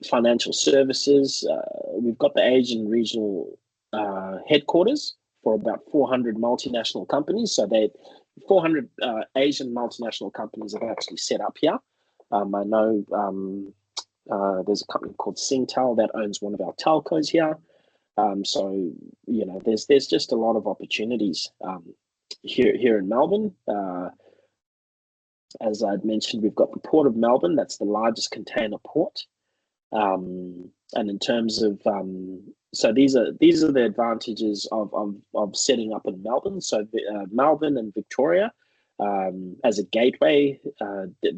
Financial services, we've got the Asian regional headquarters for about 400 multinational companies. So 400 Asian multinational companies have actually set up here. I know there's a company called Singtel that owns one of our telcos here. So there's just a lot of opportunities here in Melbourne. As I'd mentioned, we've got the Port of Melbourne. That's the largest container port. And in terms of so these are the advantages of setting up in Melbourne. So Melbourne and Victoria as a gateway,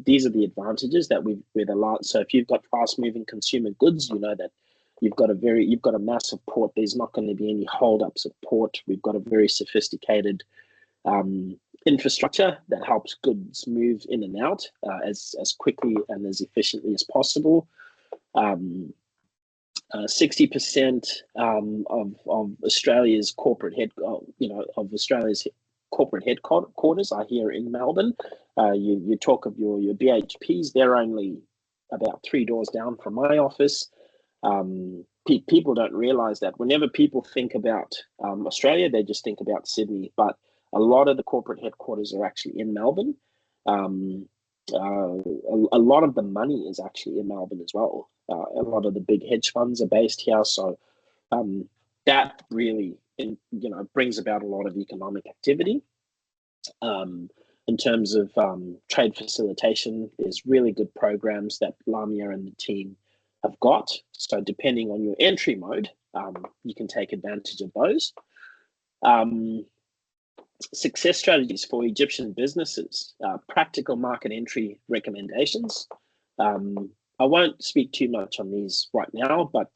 these are the advantages that we're the large. So if you've got fast-moving consumer goods, you know that you've got a massive port. There's not going to be any holdups at port. We've got a very sophisticated infrastructure that helps goods move in and out as quickly and as efficiently as possible. 60% of Australia's corporate headquarters are here in Melbourne. You talk of your BHPs; they're only about 3 doors down from my office. People don't realise that whenever people think about Australia, they just think about Sydney, but a lot of the corporate headquarters are actually in Melbourne. A lot of the money is actually in Melbourne as well. A lot of the big hedge funds are based here, so that really brings about a lot of economic activity. In terms of trade facilitation, there's really good programs that Lamia and the team have got. So depending on your entry mode, you can take advantage of those. Success strategies for Egyptian businesses, practical market entry recommendations. I won't speak too much on these right now, but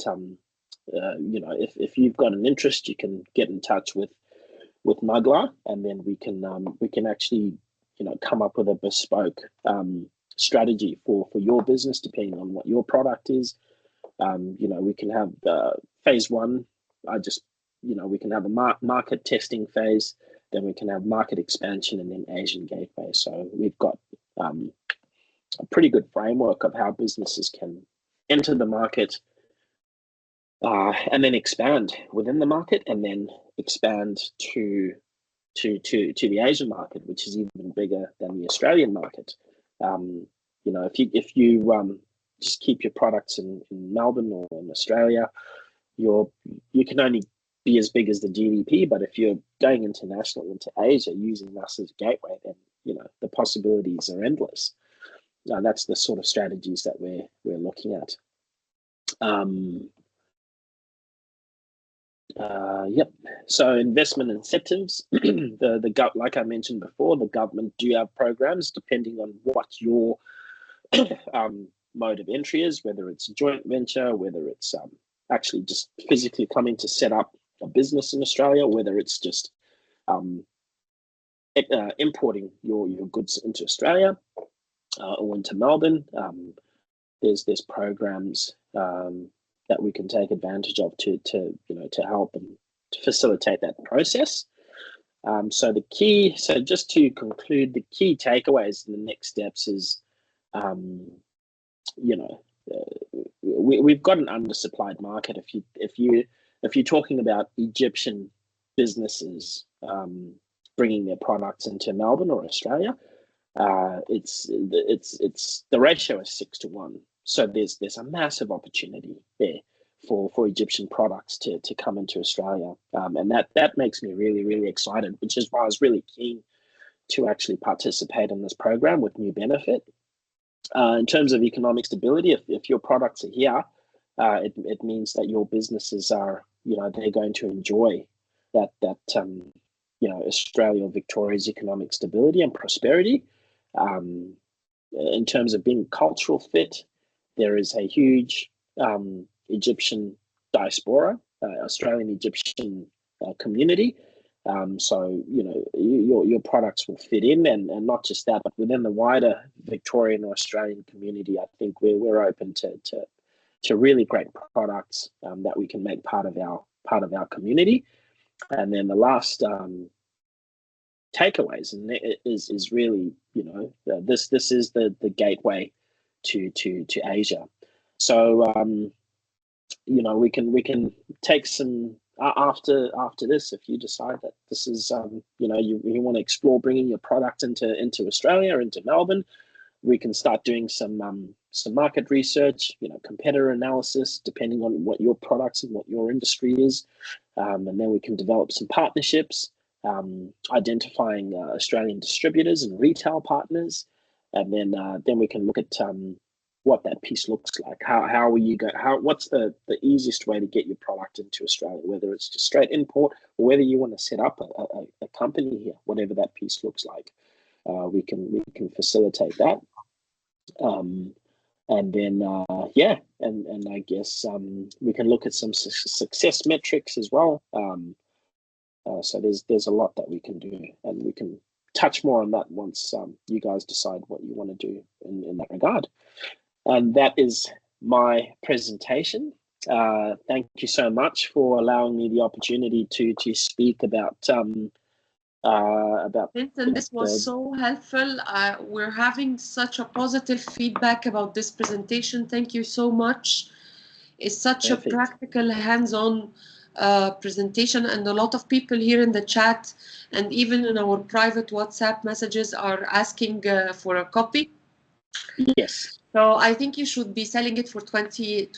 if you've got an interest, you can get in touch with Nagla, and then we can actually come up with a bespoke strategy for your business depending on what your product is. We can have phase one. We can have a market testing phase. Then we can have market expansion and then Asian gateway. So we've got a pretty good framework of how businesses can enter the market and then expand within the market and then expand to the Asian market, which is even bigger than the Australian market. If you just keep your products in Melbourne or in Australia, you can only be as big as the GDP, but if you're going international into Asia using us as a gateway, then the possibilities are endless. That's the sort of strategies that we're looking at. Yep. So investment incentives, like I mentioned before, the government do have programs depending on what your mode of entry is, whether it's a joint venture, whether it's actually just physically coming to set up a business in Australia, whether it's just importing your goods into Australia or into Melbourne. There's programs that we can take advantage of to help and to facilitate that process. So just to conclude, the key takeaways in the next steps is, we've got an undersupplied market. If you're talking about Egyptian businesses bringing their products into Melbourne or Australia, it's the ratio is 6 to 1. So there's a massive opportunity there for Egyptian products to come into Australia. And that makes me really, really excited, which is why I was really keen to actually participate in this program with New Benefit. In terms of economic stability, if your products are here, it means that your businesses are, they're going to enjoy that Australia or Victoria's economic stability and prosperity. In terms of being cultural fit, there is a huge Egyptian diaspora, Australian Egyptian community. So your products will fit in, and not just that, but within the wider Victorian or Australian community, I think we're open to really great products that we can make part of our community. And then the last takeaways is really, this is the gateway to Asia. So we can take some after this, if you decide that this is you want to explore bringing your product into Australia, into Melbourne, we can start doing some market research, competitor analysis, depending on what your products and what your industry is, and then we can develop some partnerships, identifying Australian distributors and retail partners, and then we can look at what that piece looks like. How will you go? What's the easiest way to get your product into Australia? Whether it's just straight import or whether you want to set up a company here, whatever that piece looks like, we can facilitate that. And then and I guess we can look at some success metrics as well. So there's a lot that we can do, and we can touch more on that once you guys decide what you want to do in that regard. And that is my presentation. Thank you so much for allowing me the opportunity to speak about Linton, this was so helpful. We're having such a positive feedback about this presentation. Thank you so much. It's such a practical, hands-on presentation, and a lot of people here in the chat and even in our private WhatsApp messages are asking for a copy. Yes. So I think you should be selling it for $20.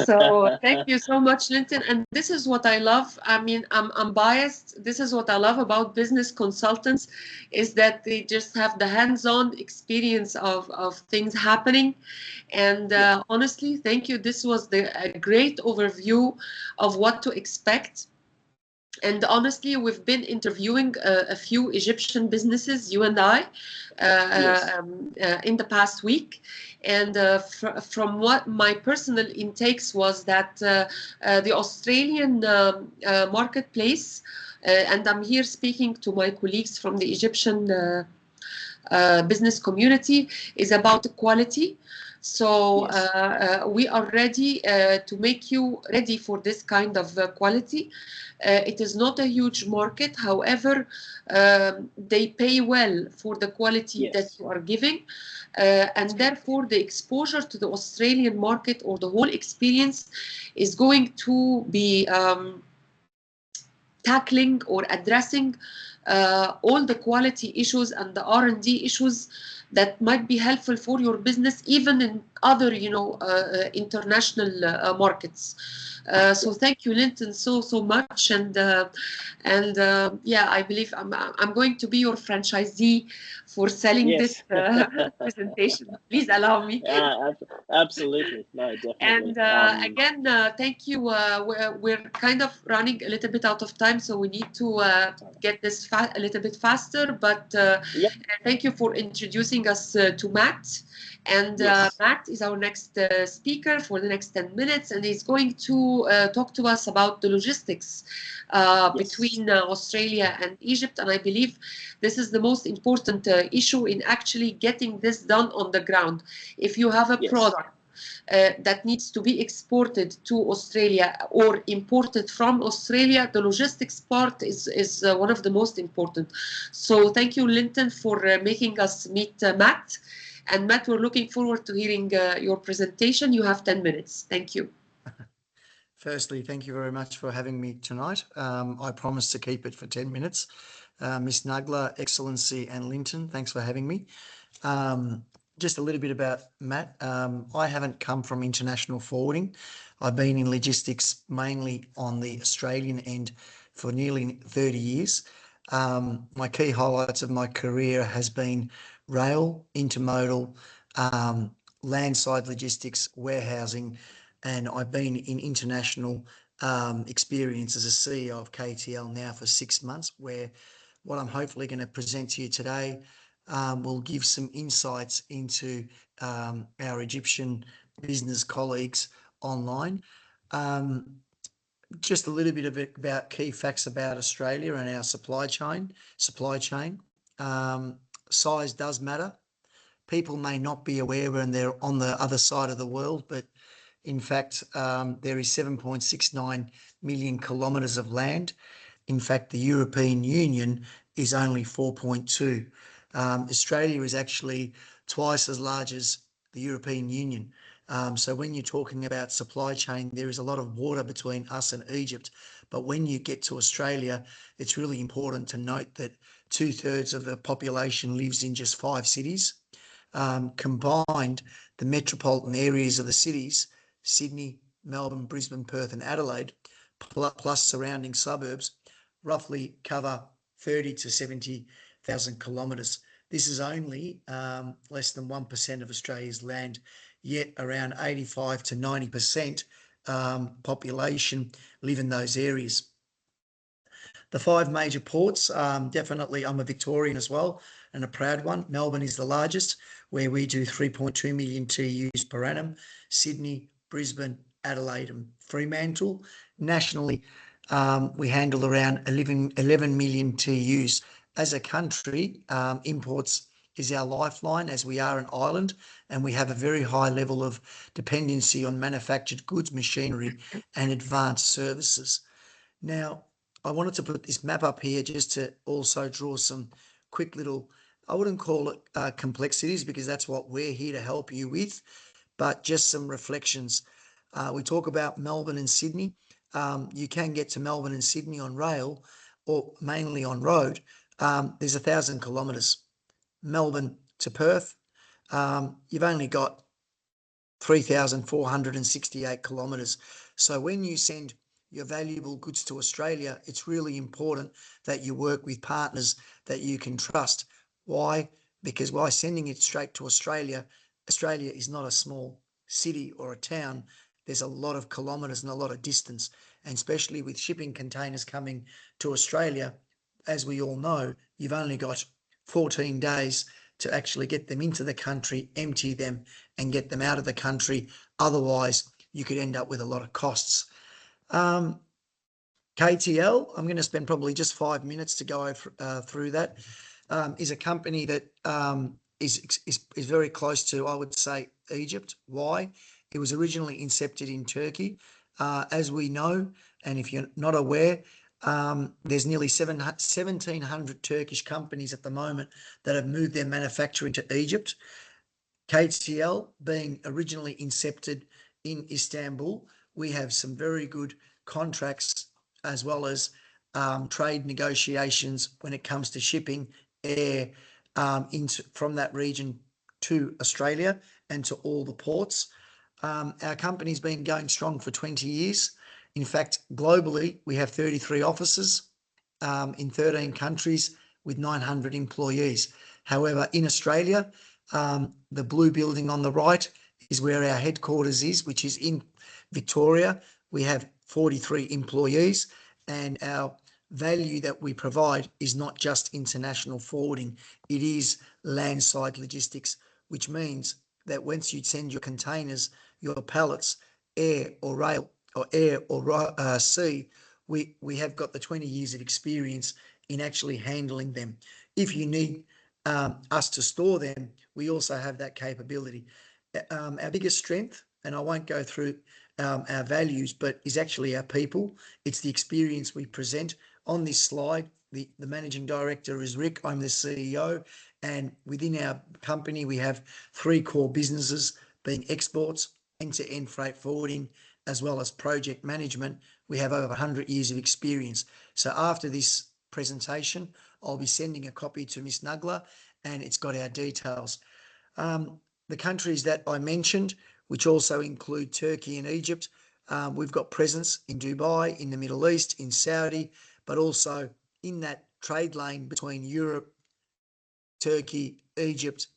So thank you so much, Linton. And this is what I love. I mean, I'm biased. This is what I love about business consultants, is that they just have the hands-on experience of things happening. And honestly, thank you. This was a great overview of what to expect. And honestly, we've been interviewing a few Egyptian businesses, you and I, in the past week. And from what my personal intakes was that the Australian marketplace, and I'm here speaking to my colleagues from the Egyptian business community, is about quality. So we are ready to make you ready for this kind of quality. It is not a huge market. However, they pay well for the quality that you are giving. And therefore, the exposure to the Australian market, or the whole experience, is going to be tackling or addressing all the quality issues and the R&D issues that might be helpful for your business, even in other, international markets. So thank you, Linton, so much, and yeah, I believe I'm going to be your franchisee for selling this presentation. Please allow me. Absolutely, no, definitely. And again, thank you. We're kind of running a little bit out of time, so we need to get this a little bit faster. But thank you for introducing us to Matt. And Matt is our next speaker for the next 10 minutes, and he's going to talk to us about the logistics between Australia and Egypt. And I believe this is the most important issue in actually getting this done on the ground. If you have a product that needs to be exported to Australia or imported from Australia, the logistics part is one of the most important. So thank you, Linton, for making us meet Matt. And Matt, we're looking forward to hearing your presentation. You have 10 minutes. Thank you. Firstly, thank you very much for having me tonight. I promise to keep it for 10 minutes. Miss Nagla, Excellency, and Linton, thanks for having me. just a little bit about Matt. I haven't come from international forwarding. I've been in logistics mainly on the Australian end for nearly 30 years. My key highlights of my career has been rail, intermodal, landside logistics, warehousing, and I've been in international experience as a CEO of KTL now for 6 months, where what I'm hopefully going to present to you today will give some insights into our Egyptian business colleagues online. Just a little bit about key facts about Australia and our supply chain. Size does matter. People may not be aware when they're on the other side of the world, but in fact, there is 7.69 million kilometres of land. In fact, the European Union is only 4.2. Australia is actually twice as large as the European Union. So when you're talking about supply chain, there is a lot of water between us and Egypt. But when you get to Australia, it's really important to note that 2/3 of the population lives in just 5 cities. Combined, the metropolitan areas of the cities, Sydney, Melbourne, Brisbane, Perth and Adelaide, plus surrounding suburbs, roughly cover 30 to 70,000 kilometres. This is only less than 1% of Australia's land, yet around 85 to 90% population live in those areas. The 5 major ports, definitely I'm a Victorian as well, and a proud one. Melbourne is the largest, where we do 3.2 million TEUs per annum. Sydney, Brisbane, Adelaide and Fremantle. Nationally, we handle around 11 million TEUs. As a country, imports is our lifeline, as we are an island, and we have a very high level of dependency on manufactured goods, machinery and advanced services. Now, I wanted to put this map up here just to also draw some quick little, I wouldn't call it complexities, because that's what we're here to help you with, but just some reflections. We talk about Melbourne and Sydney. You can get to Melbourne and Sydney on rail, or mainly on road. There's 1,000 kilometres. Melbourne to Perth, you've only got 3,468 kilometres. So when you send your valuable goods to Australia, it's really important that you work with partners that you can trust. Why? Because by sending it straight to Australia, Australia is not a small city or a town. There's a lot of kilometres and a lot of distance, and especially with shipping containers coming to Australia, as we all know, you've only got 14 days to actually get them into the country, empty them and get them out of the country. Otherwise, you could end up with a lot of costs. KTL, I'm going to spend probably just 5 minutes to go through that, is a company that is very close to, I would say, Egypt. Why? It was originally incepted in Turkey. As we know, and if you're not aware, there's nearly 1,700 Turkish companies at the moment that have moved their manufacturing to Egypt. KTL being originally incepted in Istanbul, we have some very good contracts as well as trade negotiations when it comes to shipping air from that region to Australia and to all the ports. Our company's been going strong for 20 years. In fact, globally, we have 33 offices in 13 countries with 900 employees. However, in Australia, the blue building on the right is where our headquarters is, which is in Victoria. We have 43 employees, and our value that we provide is not just international forwarding. It is landside logistics, which means that once you send your containers, your pallets, air or rail, or air or sea, we have got the 20 years of experience in actually handling them. If you need us to store them, we also have that capability. Our biggest strength, and I won't go through our values, but is actually our people. It's the experience we present. On this slide, the managing director is Rick. I'm the CEO, and within our company, we have 3 core businesses, being exports, end-to-end freight forwarding, as well as project management. We have over 100 years of experience. So after this presentation, I'll be sending a copy to Miss Nugler, and it's got our details. The countries that I mentioned, which also include Turkey and Egypt, we've got presence in Dubai, in the Middle East, in Saudi, but also in that trade lane between Europe, Turkey, Egypt,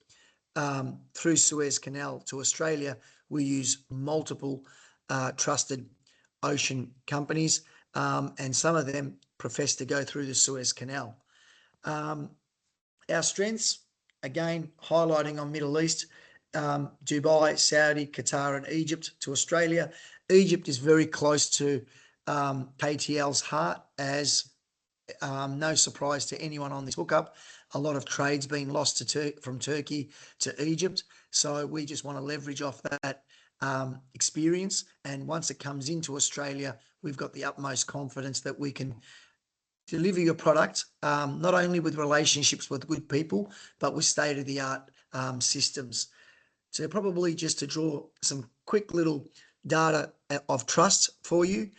through Suez Canal to Australia. We use multiple trusted ocean companies, and some of them profess to go through the Suez Canal. Our strengths, again, highlighting on Middle East, Dubai, Saudi, Qatar and Egypt to Australia. Egypt is very close to KTL's heart, as no surprise to anyone on this hookup, a lot of trade's been lost from Turkey to Egypt. So we just want to leverage off that experience. And once it comes into Australia, we've got the utmost confidence that we can deliver your product, not only with relationships with good people, but with state-of-the-art systems. So probably just to draw some quick little data of trust for you,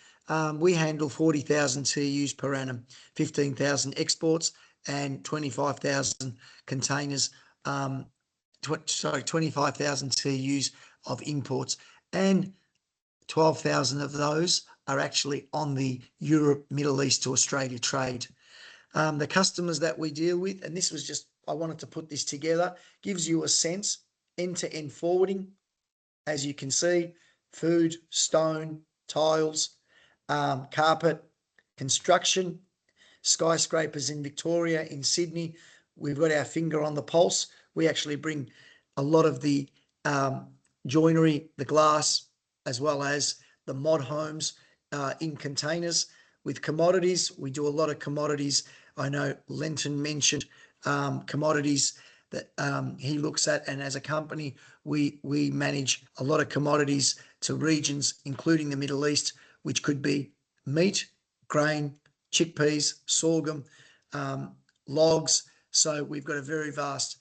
we handle 40,000 TEUs per annum, 15,000 exports and 25,000 containers, 25,000 TEUs of imports, and 12,000 of those are actually on the Europe, Middle East to Australia trade. The customers that we deal with, and this was just, I wanted to put this together, gives you a sense, end-to-end forwarding, as you can see, food, stone, tiles, carpet, construction, skyscrapers in Victoria, in Sydney. We've got our finger on the pulse. We actually bring a lot of the joinery, the glass, as well as the mod homes in containers. With commodities, we do a lot of commodities. I know Linton mentioned commodities that he looks at, and as a company, we manage a lot of commodities to regions, including the Middle East, which could be meat, grain, chickpeas, sorghum, logs. So we've got a very vast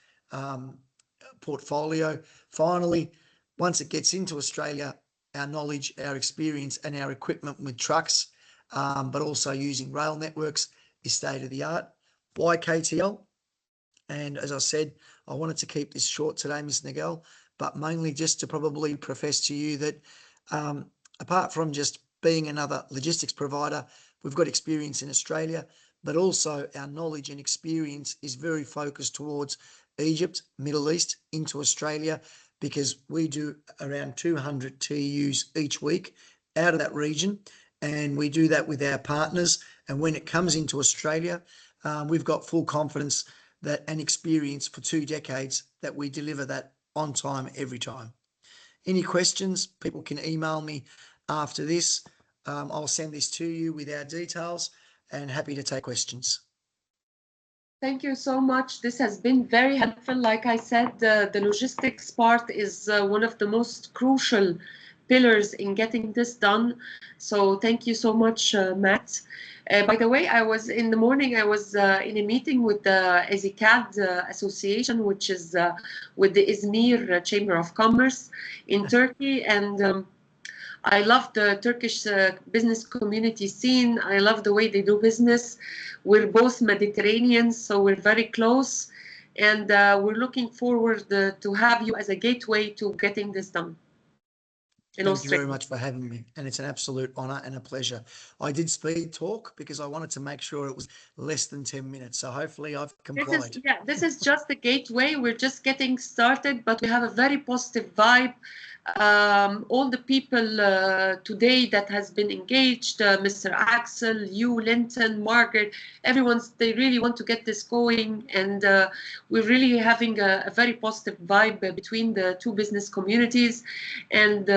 portfolio. Finally, once it gets into Australia, our knowledge, our experience and our equipment with trucks, but also using rail networks, is state-of-the-art. Why KTL? And as I said, I wanted to keep this short today, Ms. Nagel, but mainly just to probably profess to you that apart from just being another logistics provider, we've got experience in Australia, but also our knowledge and experience is very focused towards Egypt, Middle East, into Australia, because we do around 200 TEUs each week out of that region, and we do that with our partners. And when it comes into Australia, we've got full confidence that and experience for 2 decades that we deliver that on time every time. Any questions, people can email me after this. I'll send this to you with our details, and happy to take questions. Thank you so much. This has been very helpful. Like I said, the logistics part is one of the most crucial pillars in getting this done. So thank you so much, Matt. By the way, I was in the morning, I was in a meeting with the EZCAD Association, which is with the Izmir Chamber of Commerce in Turkey. And I love the Turkish business community scene. I love the way they do business. We're both Mediterraneans, so we're very close. And we're looking forward to have you as a gateway to getting this done. Thank you very much for having me, and it's an absolute honour and a pleasure. I did speed talk because I wanted to make sure it was less than 10 minutes, so hopefully I've complied. This is just the gateway. We're just getting started, but we have a very positive vibe. All the people today that has been engaged, Mr. Axel, you, Linton, Margaret, they really want to get this going, and we're really having a very positive vibe between the two business communities, and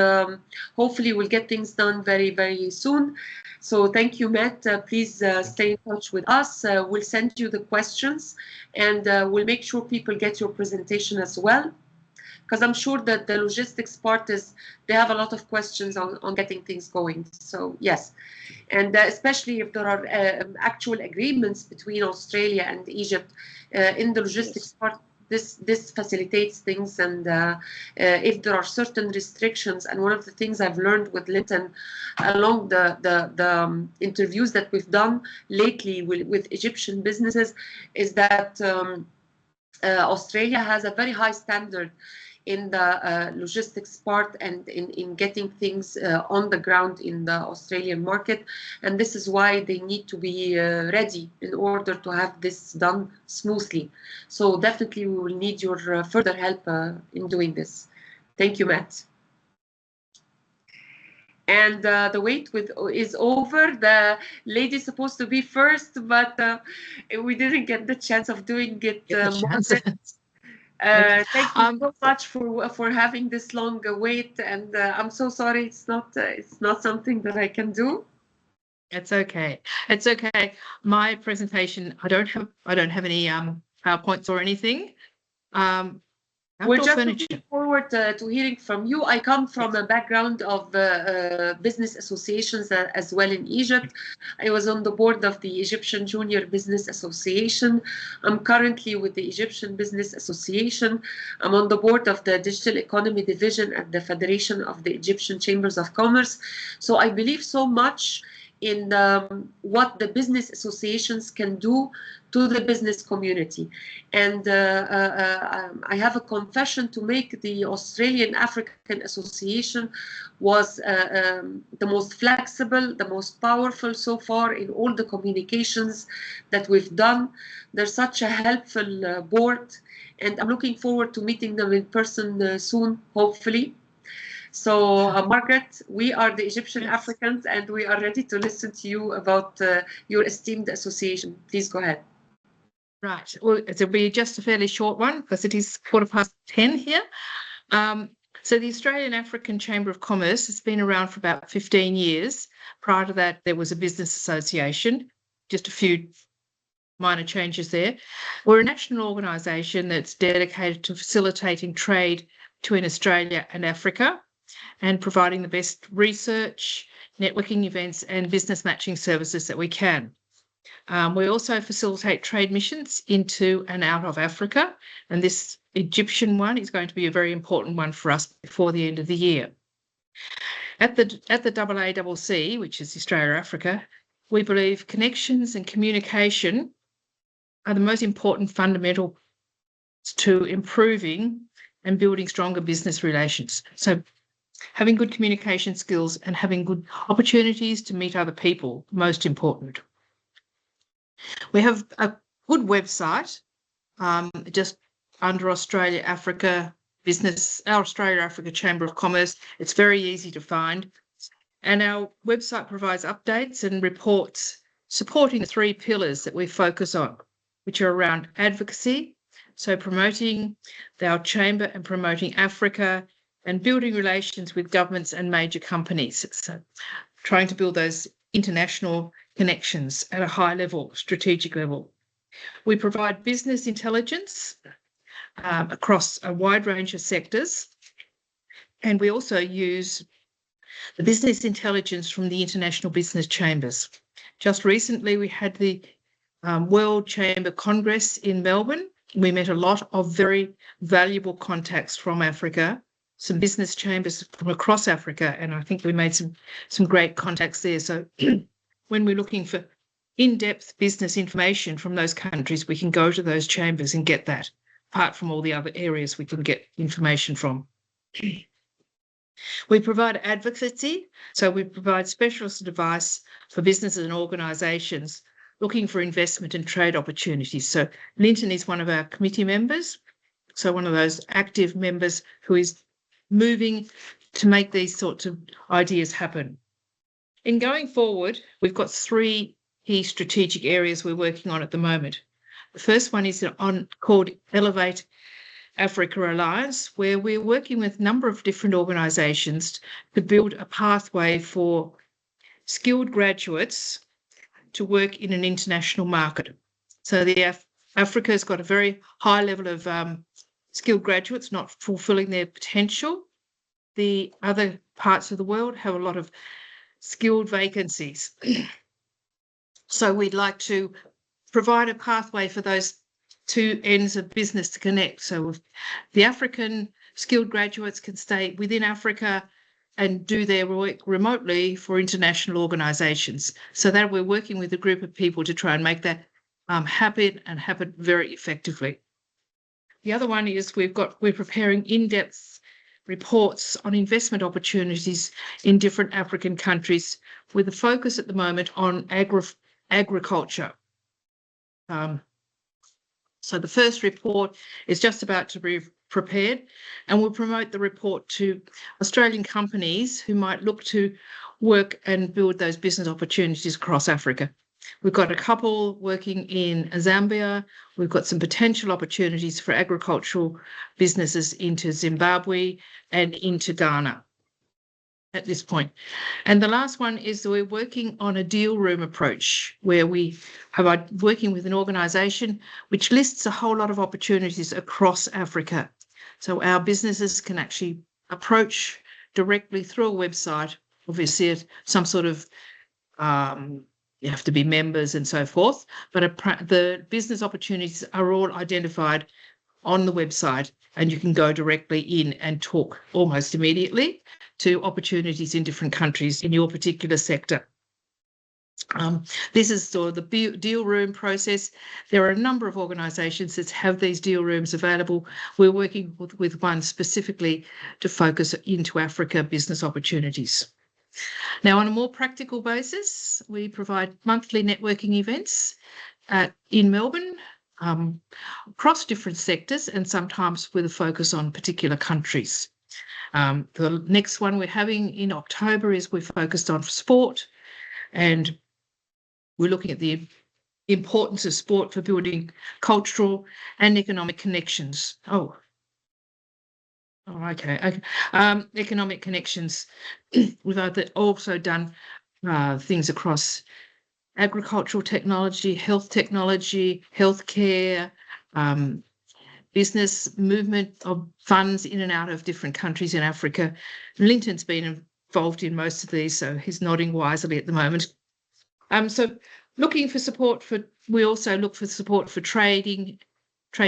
hopefully we'll get things done very, very soon. So thank you, Matt. Please stay in touch with us. We'll send you the questions, and we'll make sure people get your presentation as well, because I'm sure that the logistics part they have a lot of questions on getting things going. So yes, and especially if there are actual agreements between Australia and Egypt in the logistics part, this facilitates things. And if there are certain restrictions, and one of the things I've learned with Linton along the interviews that we've done lately with Egyptian businesses is that Australia has a very high standard in the logistics part and in getting things on the ground in the Australian market. And this is why they need to be ready in order to have this done smoothly. So definitely we will need your further help in doing this. Thank you, Matt. And the wait is over. The lady's supposed to be first, but we didn't get the chance of doing it. Thank you so much for having this long wait, and I'm so sorry it's not something that I can do. It's okay. It's okay. My presentation, I don't have any PowerPoints or anything. We're just looking forward to hearing from you. I come from a background of business associations as well in Egypt. I was on the board of the Egyptian Junior Business Association. I'm currently with the Egyptian Business Association. I'm on the board of the Digital Economy Division at the Federation of the Egyptian Chambers of Commerce. So I believe so much in what the business associations can do to the business community. And I have a confession to make. The Australian African Association was the most flexible, the most powerful so far in all the communications that we've done. They're such a helpful board, and I'm looking forward to meeting them in person soon, hopefully. So, Margaret, we are the Egyptian Africans, and we are ready to listen to you about your esteemed association. Please go ahead. Right. Well, it'll be just a fairly short one because it is 10:15 here. So the Australian African Chamber of Commerce has been around for about 15 years. Prior to that, there was a business association, just a few minor changes there. We're a national organisation that's dedicated to facilitating trade between Australia and Africa, and providing the best research, networking events and business matching services that we can. We also facilitate trade missions into and out of Africa, and this Egyptian one is going to be a very important one for us before the end of the year. At the AACC, which is Australia Africa, we believe connections and communication are the most important fundamentals to improving and building stronger business relations. So having good communication skills and having good opportunities to meet other people, most important. We have a good website just under Australia Africa Business, our Australia Africa Chamber of Commerce. It's very easy to find. And our website provides updates and reports supporting the 3 pillars that we focus on, which are around advocacy, so promoting our chamber and promoting Africa, and building relations with governments and major companies. So trying to build those international connections at a high level, strategic level. We provide business intelligence across a wide range of sectors, and we also use the business intelligence from the international business chambers. Just recently, we had the World Chamber Congress in Melbourne. We met a lot of very valuable contacts from Africa, some business chambers from across Africa, and I think we made some great contacts there. So when we're looking for in-depth business information from those countries, we can go to those chambers and get that, apart from all the other areas we can get information from. We provide advocacy, so we provide specialist advice for businesses and organisations looking for investment and trade opportunities. So Linton is one of our committee members, so one of those active members who is moving to make these sorts of ideas happen. In going forward, we've got 3 key strategic areas we're working on at the moment. The first one is called Elevate Africa Alliance, where we're working with a number of different organisations to build a pathway for skilled graduates to work in an international market. So Africa's got a very high level of skilled graduates not fulfilling their potential. The other parts of the world have a lot of skilled vacancies. So we'd like to provide a pathway for those 2 ends of business to connect. So the African skilled graduates can stay within Africa and do their work remotely for international organisations. So that we're working with a group of people to try and make that happen and happen very effectively. The other one is we're preparing in-depth reports on investment opportunities in different African countries with a focus at the moment on agriculture. So the first report is just about to be prepared, and we'll promote the report to Australian companies who might look to work and build those business opportunities across Africa. We've got a couple working in Zambia. We've got some potential opportunities for agricultural businesses into Zimbabwe and into Ghana at this point. And the last one is that we're working on a deal room approach where we are working with an organisation which lists a whole lot of opportunities across Africa. So our businesses can actually approach directly through a website, obviously some sort of you have to be members and so forth, but the business opportunities are all identified on the website, and you can go directly in and talk almost immediately to opportunities in different countries in your particular sector. This is sort of the deal room process. There are a number of organisations that have these deal rooms available. We're working with one specifically to focus into Africa business opportunities. Now, on a more practical basis, we provide monthly networking events in Melbourne across different sectors and sometimes with a focus on particular countries. The next one we're having in October is we're focused on sport, and we're looking at the importance of sport for building cultural and economic connections. Economic connections. We've also done things across agricultural technology, healthcare, business movement of funds in and out of different countries in Africa. Linton's been involved in most of these, so he's nodding wisely at the moment. So looking for support we also look for support for trade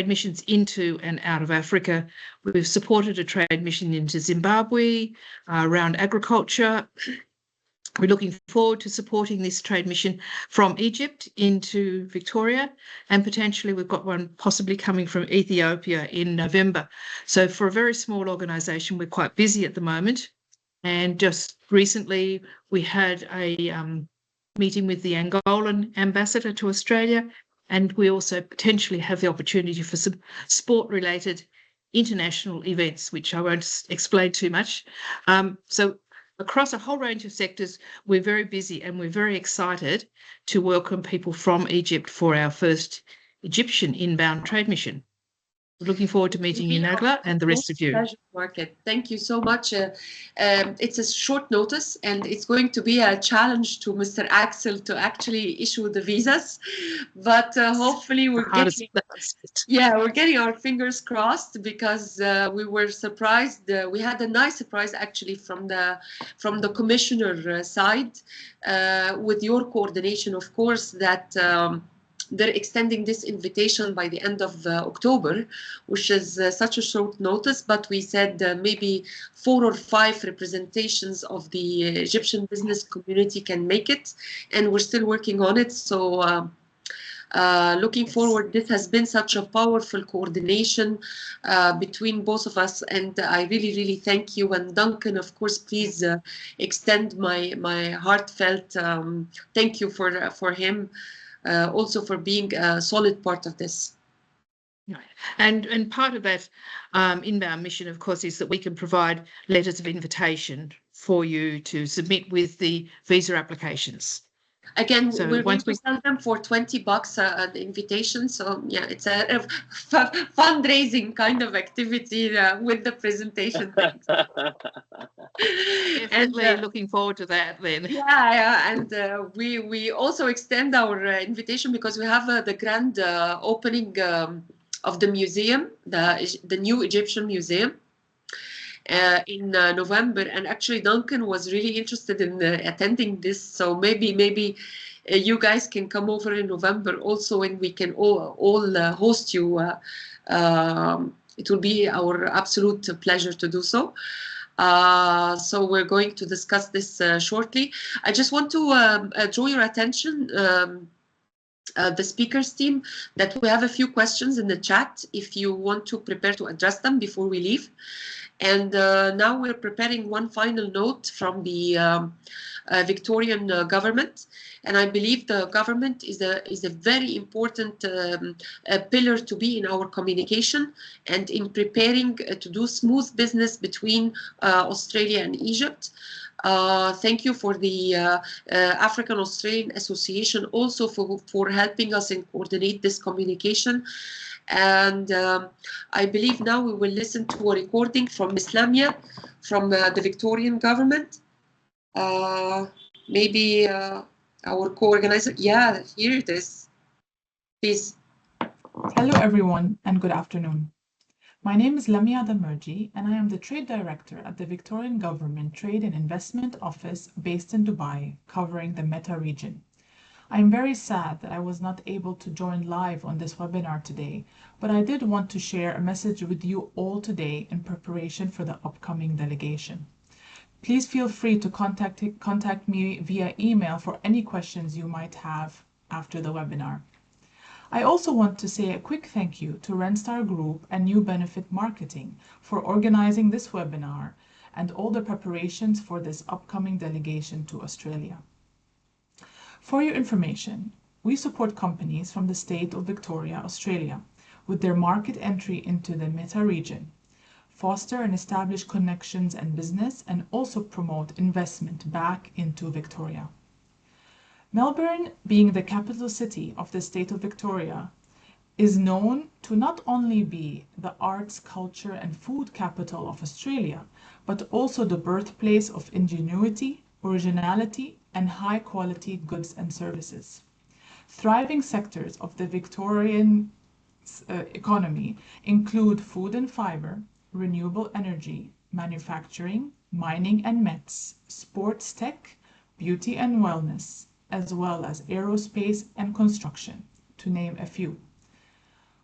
missions into and out of Africa. We've supported a trade mission into Zimbabwe around agriculture. We're looking forward to supporting this trade mission from Egypt into Victoria, and potentially we've got one possibly coming from Ethiopia in November. So for a very small organisation, we're quite busy at the moment. And just recently we had a meeting with the Angolan ambassador to Australia, and we also potentially have the opportunity for some sport-related international events, which I won't explain too much. So across a whole range of sectors, we're very busy and we're very excited to welcome people from Egypt for our first Egyptian inbound trade mission. We're looking forward to meeting you, Nagla, and the rest of you. Pleasure, Market. Thank you so much. It's a short notice, and it's going to be a challenge to Mr. Axel to actually issue the visas. But hopefully we're getting our fingers crossed, because we were surprised. We had a nice surprise actually from the commissioner side, with your coordination, of course, that they're extending this invitation by the end of October, which is such a short notice, but we said maybe 4 or 5 representations of the Egyptian business community can make it, and we're still working on it. So looking forward, this has been such a powerful coordination between both of us, and I really, really thank you. And Duncan, of course, please extend my heartfelt thank you for him. Also for being a solid part of this. And part of that inbound mission, of course, is that we can provide letters of invitation for you to submit with the visa applications. Again, so we're going to sell them for $20 an invitation. So yeah, it's a fundraising kind of activity with the presentation. Definitely looking forward to that then. Yeah, and we also extend our invitation because we have the grand opening of the museum, the new Egyptian museum. In November, and actually Duncan was really interested in attending this, so maybe you guys can come over in November also, and we can all host you. It will be our absolute pleasure to do so. So we're going to discuss this shortly. I just want to draw your attention the speakers team that we have a few questions in the chat if you want to prepare to address them before we leave. And now we're preparing one final note from the Victorian government, and I believe the government is a very important pillar to be in our communication and in preparing to do smooth business between Australia and Egypt. Thank you for the African Australian Association also for helping us and coordinate this communication. And I believe now we will listen to a recording from Ms. Lamia from the Victorian government. Maybe our co-organizer. Yeah, here it is. Please. Hello everyone and good afternoon. My name is Lamia Damerje and I am the Trade Director at the Victorian Government Trade and Investment Office based in Dubai, covering the META region. I am very sad that I was not able to join live on this webinar today, but I did want to share a message with you all today in preparation for the upcoming delegation. Please feel free to contact me via email for any questions you might have after the webinar. I also want to say a quick thank you to Renstar Group and New Benefit Marketing for organizing this webinar and all the preparations for this upcoming delegation to Australia. For your information, we support companies from the state of Victoria, Australia, with their market entry into the META region, foster and establish connections and business, and also promote investment back into Victoria. Melbourne, being the capital city of the state of Victoria, is known to not only be the arts, culture, and food capital of Australia, but also the birthplace of ingenuity, originality, and high-quality goods and services. Thriving sectors of the Victorian economy include food and fiber, renewable energy, manufacturing, mining and mets, sports tech, beauty and wellness, as well as aerospace and construction, to name a few.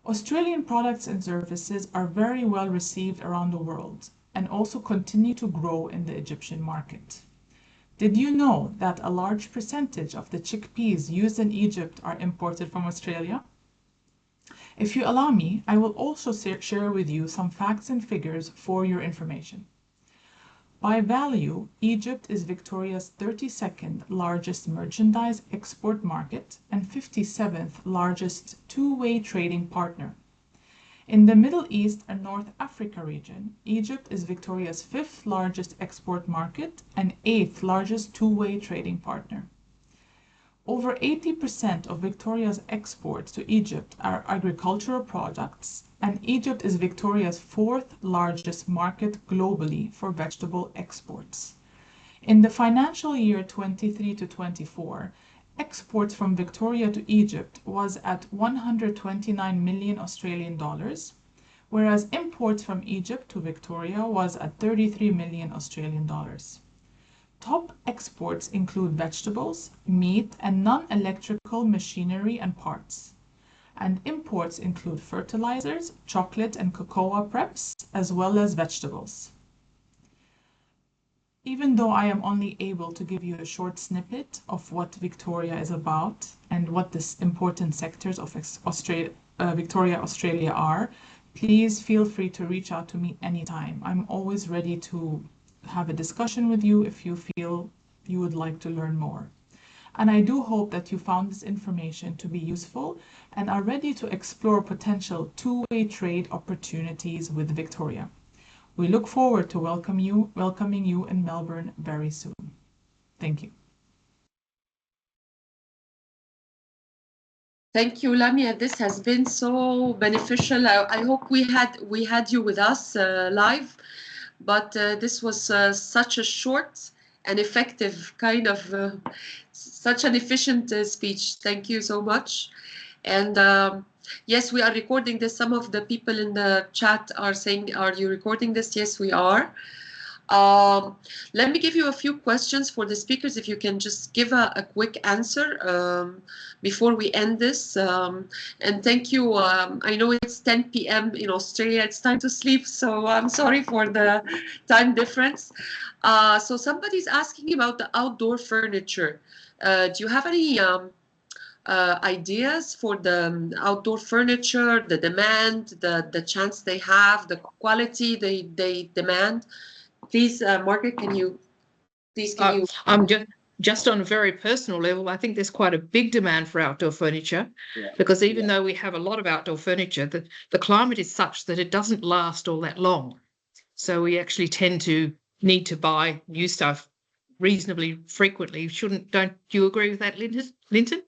Australian products and services are very well received around the world and also continue to grow in the Egyptian market. Did you know that a large percentage of the chickpeas used in Egypt are imported from Australia? If you allow me, I will also share with you some facts and figures for your information. By value, Egypt is Victoria's 32nd largest merchandise export market and 57th largest two-way trading partner. In the Middle East and North Africa region, Egypt is Victoria's 5th largest export market and 8th largest two-way trading partner. Over 80% of Victoria's exports to Egypt are agricultural products, and Egypt is Victoria's 4th largest market globally for vegetable exports. In the financial year 23 to 24, exports from Victoria to Egypt was at 129 million Australian dollars, whereas imports from Egypt to Victoria was at 33 million Australian dollars. Top exports include vegetables, meat, and non-electrical machinery and parts. And imports include fertilizers, chocolate and cocoa preps, as well as vegetables. Even though I am only able to give you a short snippet of what Victoria is about and what the important sectors of Victoria, Australia are, please feel free to reach out to me anytime. I'm always ready to have a discussion with you if you feel you would like to learn more. And I do hope that you found this information to be useful and are ready to explore potential two-way trade opportunities with Victoria. We look forward to welcoming you in Melbourne very soon. Thank you. Thank you, Lamia. This has been so beneficial. I hope we had you with us live, but this was such a short and effective kind of such an efficient speech. Thank you so much. And yes, we are recording this. Some of the people in the chat are saying, are you recording this? Yes, we are. Let me give you a few questions for the speakers, if you can just give a quick answer before we end this. And thank you. I know it's 10 p.m. in Australia. It's time to sleep, so I'm sorry for the time difference. So somebody's asking about the outdoor furniture. Do you have any ideas for the outdoor furniture, the demand, the chance they have, the quality they demand? Please, Margaret, can you? I'm just on a very personal level, I think there's quite a big demand for outdoor furniture, because even though we have a lot of outdoor furniture, the climate is such that it doesn't last all that long. So we actually tend to need to buy new stuff reasonably frequently. Don't you agree with that, Linton?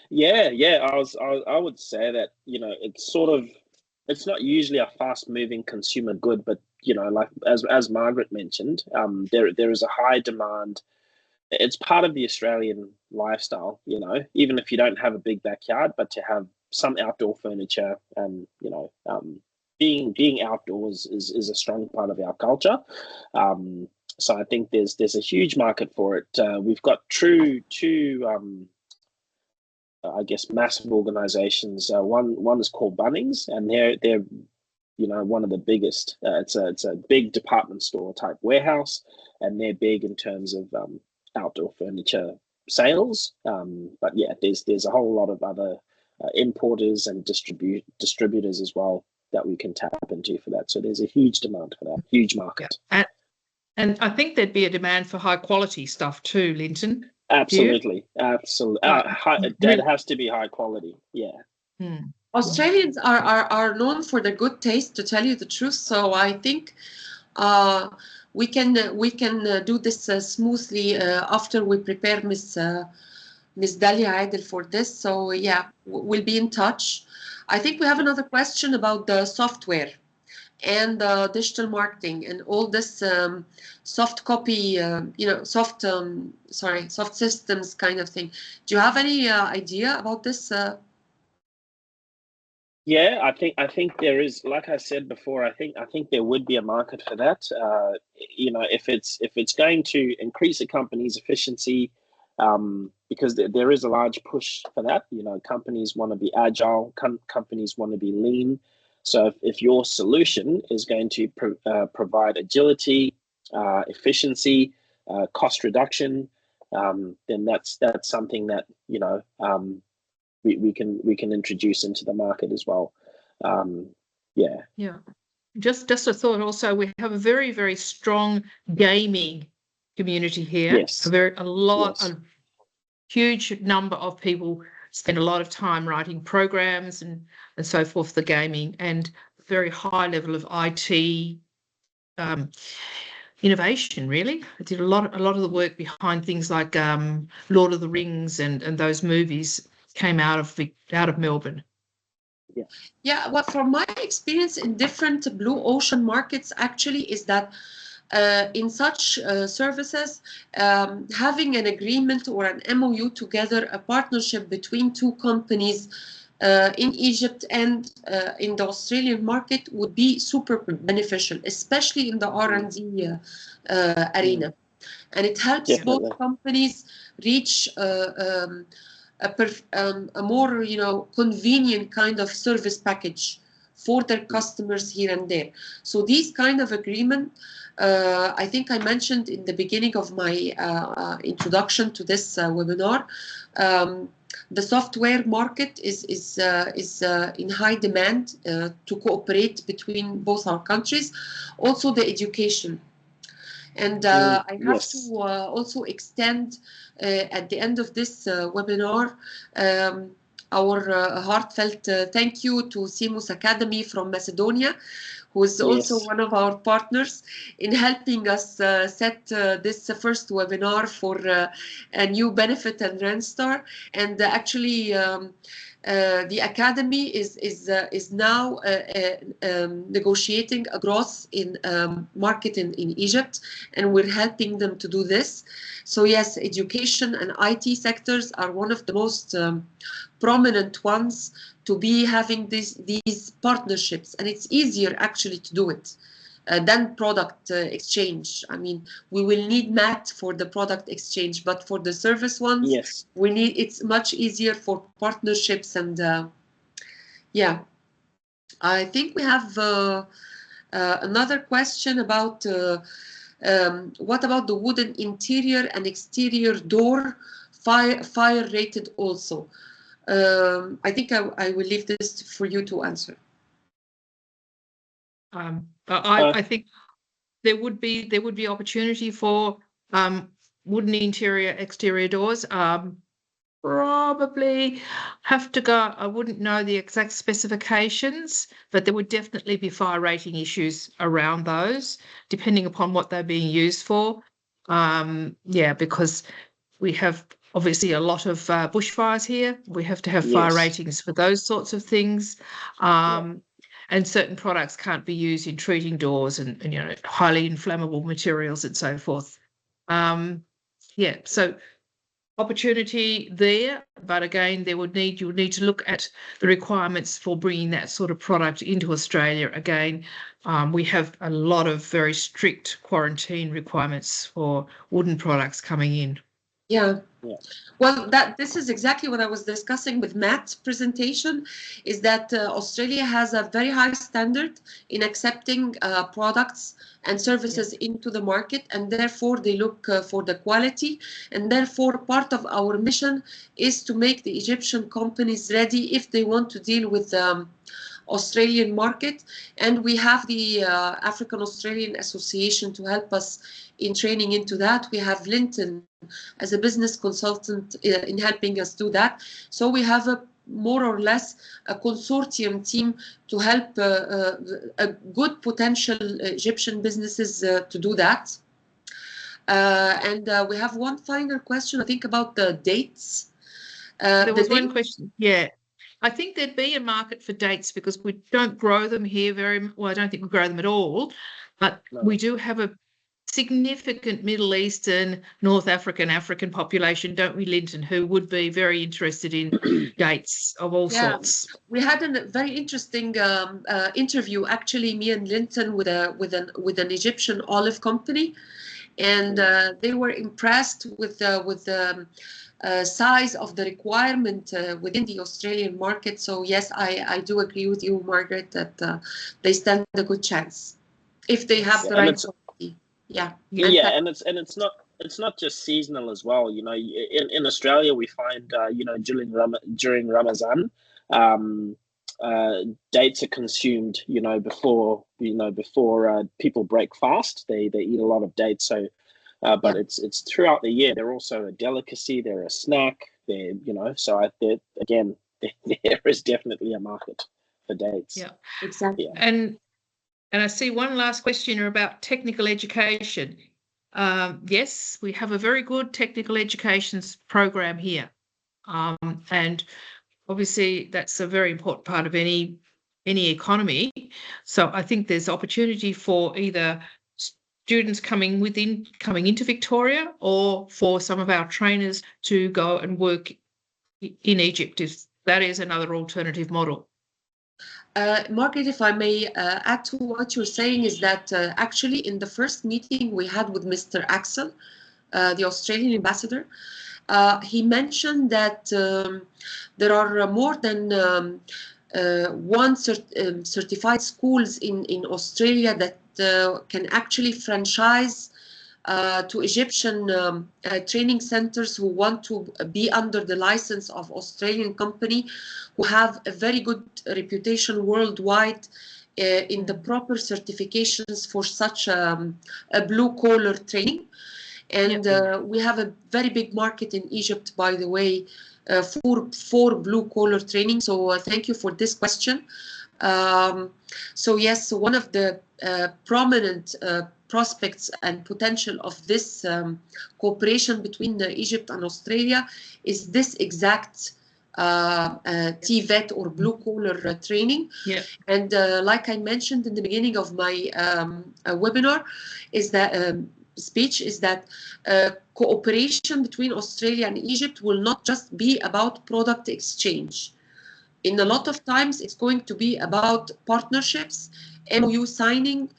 Yeah. I would say that, you know, it's not usually a fast-moving consumer good, but, you know, like as Margaret mentioned, there is a high demand. It's part of the Australian lifestyle, you know, even if you don't have a big backyard, but to have some outdoor furniture and, you know, being outdoors is a strong part of our culture. So I think there's a huge market for it. We've got two I guess massive organizations. One is called Bunnings, and they're you know, one of the biggest. It's a big department store type warehouse, and they're big in terms of outdoor furniture sales. But yeah, there's a whole lot of other importers and distributors as well that we can tap into for that. So there's a huge demand for that, huge market. Yeah. And I think there'd be a demand for high quality stuff too, Linton. Absolutely. That has to be high quality. Yeah. Australians are known for their good taste, to tell you the truth. So I think we can do this smoothly after we prepare Miss Dalia Adel for this. So yeah, we'll be in touch. I think we have another question about the software and digital marketing and all this soft copy, you know, soft systems kind of thing. Do you have any idea about this? Yeah, I think there is, like I said before, I think there would be a market for that. You know, if it's going to increase a company's efficiency, because there is a large push for that. You know, companies want to be agile, companies want to be lean. So if your solution is going to provide agility, efficiency, cost reduction, then that's something that, you know, we can introduce into the market as well. Yeah. Just a thought. Also, we have a very, very strong gaming community here. Yes. A huge number of people spend a lot of time writing programs and so forth for gaming, and very high level of IT innovation. Really, I did a lot of the work behind things like Lord of the Rings and those movies came out of Melbourne. Yeah, well, from my experience in different blue ocean markets actually is that in such services, having an agreement or an MOU together, a partnership between two companies in Egypt and in the Australian market would be super beneficial, especially in the R&D arena. And it helps both companies reach a more, you know, convenient kind of service package for their customers here and there. So these kind of agreement, I think I mentioned in the beginning of my introduction to this webinar, the software market is in high demand to cooperate between both our countries. Also the education. And I have to also extend at the end of this webinar our heartfelt thank you to Simus Academy from Macedonia, who is also one of our partners in helping us set this first webinar for a new benefit and Renstar. And actually the Academy is now negotiating a growth in market in Egypt, and we're helping them to do this. So yes, education and IT sectors are one of the most prominent ones to be having these partnerships, and it's easier actually to do it than product exchange. I mean, we will need MAT for the product exchange, but for the service ones, it's much easier for partnerships. And yeah, I think we have another question about what about the wooden interior and exterior door fire rated also? I think I will leave this for you to answer. I think there would be opportunity for wooden interior exterior doors. Probably have to go. I wouldn't know the exact specifications, but there would definitely be fire rating issues around those, depending upon what they're being used for. Yeah, because we have obviously a lot of bushfires here. We have to have fire ratings for those sorts of things. And certain products can't be used in treating doors and you know, highly inflammable materials and so forth. Yeah, so opportunity there, but again, you would need to look at the requirements for bringing that sort of product into Australia. Again, we have a lot of very strict quarantine requirements for wooden products coming in. Yeah. Well, this is exactly what I was discussing with Matt's presentation, is that Australia has a very high standard in accepting products and services into the market, and therefore they look for the quality, and therefore part of our mission is to make the Egyptian companies ready if they want to deal with the Australian market. And we have the African Australian Association to help us in training into that. We have Linton as a business consultant in helping us do that. So we have more or less a consortium team to help a good potential Egyptian businesses to do that. And we have one final question, I think, about the dates. There was one question, yeah. I think there'd be a market for dates because we don't grow them here very well. I don't think we grow them at all, but we do have a significant Middle Eastern, North African population, don't we, Linton, who would be very interested in dates of all sorts. We had a very interesting interview, actually, me and Linton, with an Egyptian olive company, and they were impressed with the size of the requirement within the Australian market. So yes, I do agree with you, Margaret, that they stand a good chance if they have the right quality. And it's not just seasonal as well. You know, in Australia we find during Ramadan, dates are consumed. Before people break fast, they eat a lot of dates. So. But it's throughout the year. They're also a delicacy. They're a snack. So again, there is definitely a market for dates. Yeah, exactly. And I see one last question about technical education. Yes, we have a very good technical education program here, and obviously that's a very important part of any economy. So I think there's opportunity for either students coming into Victoria, or for some of our trainers to go and work in Egypt, if that is another alternative model. Margaret, if I may add to what you're saying, is that actually in the first meeting we had with Mr. Axel, the Australian ambassador, he mentioned that there are more than one certified schools in Australia that can actually franchise to Egyptian training centers who want to be under the license of Australian company, who have a very good reputation worldwide in the proper certifications for such a blue-collar training. And we have a very big market in Egypt, by the way, for blue-collar training. So thank you for this question. So yes, one of the prominent prospects and potential of this cooperation between Egypt and Australia is this exact TVET or blue-collar training. And like I mentioned in the beginning of my webinar, is that speech is that cooperation between Australia and Egypt will not just be about product exchange. In a lot of times, it's going to be about partnerships, MOU signing,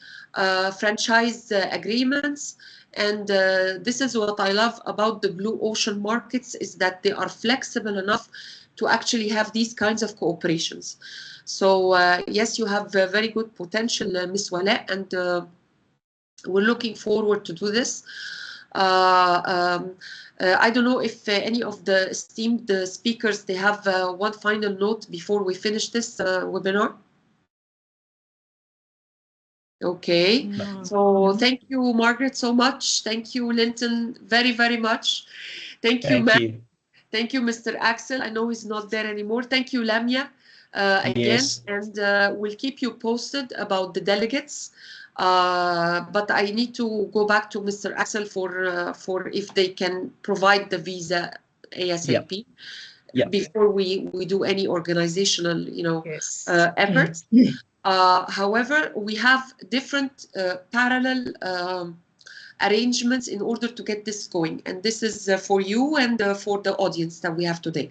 franchise agreements. And this is what I love about the blue ocean markets, is that they are flexible enough to actually have these kinds of cooperations. So yes, you have very good potential, Ms. Wala, and we're looking forward to do this. I don't know if any of the esteemed speakers, they have one final note before we finish this webinar. Okay, No. so thank you, Margaret, so much. Thank you, Linton, very, very much. Thank you, Matt. Thank you, Mr. Axel. I know he's not there anymore. Thank you, Lamia, again. Yes. And we'll keep you posted about the delegates. But I need to go back to Mr. Axel for if they can provide the visa ASAP before we do any organizational, Yes. efforts. However, we have different parallel arrangements in order to get this going. And this is for you and for the audience that we have today.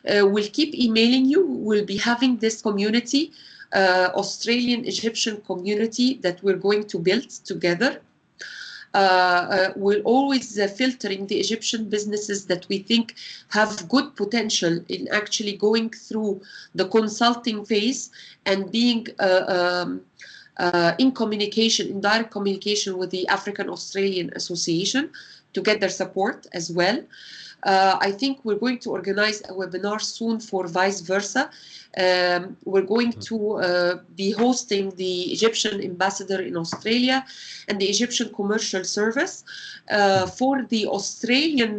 We'll keep emailing you. We'll be having this community, Australian-Egyptian community that we're going to build together. We're always filtering the Egyptian businesses that we think have good potential in actually going through the consulting phase and being in communication, in direct communication with the African Australian Association to get their support as well. I think we're going to organize a webinar soon for vice versa. We're going to be hosting the Egyptian ambassador in Australia and the Egyptian commercial service for the Australian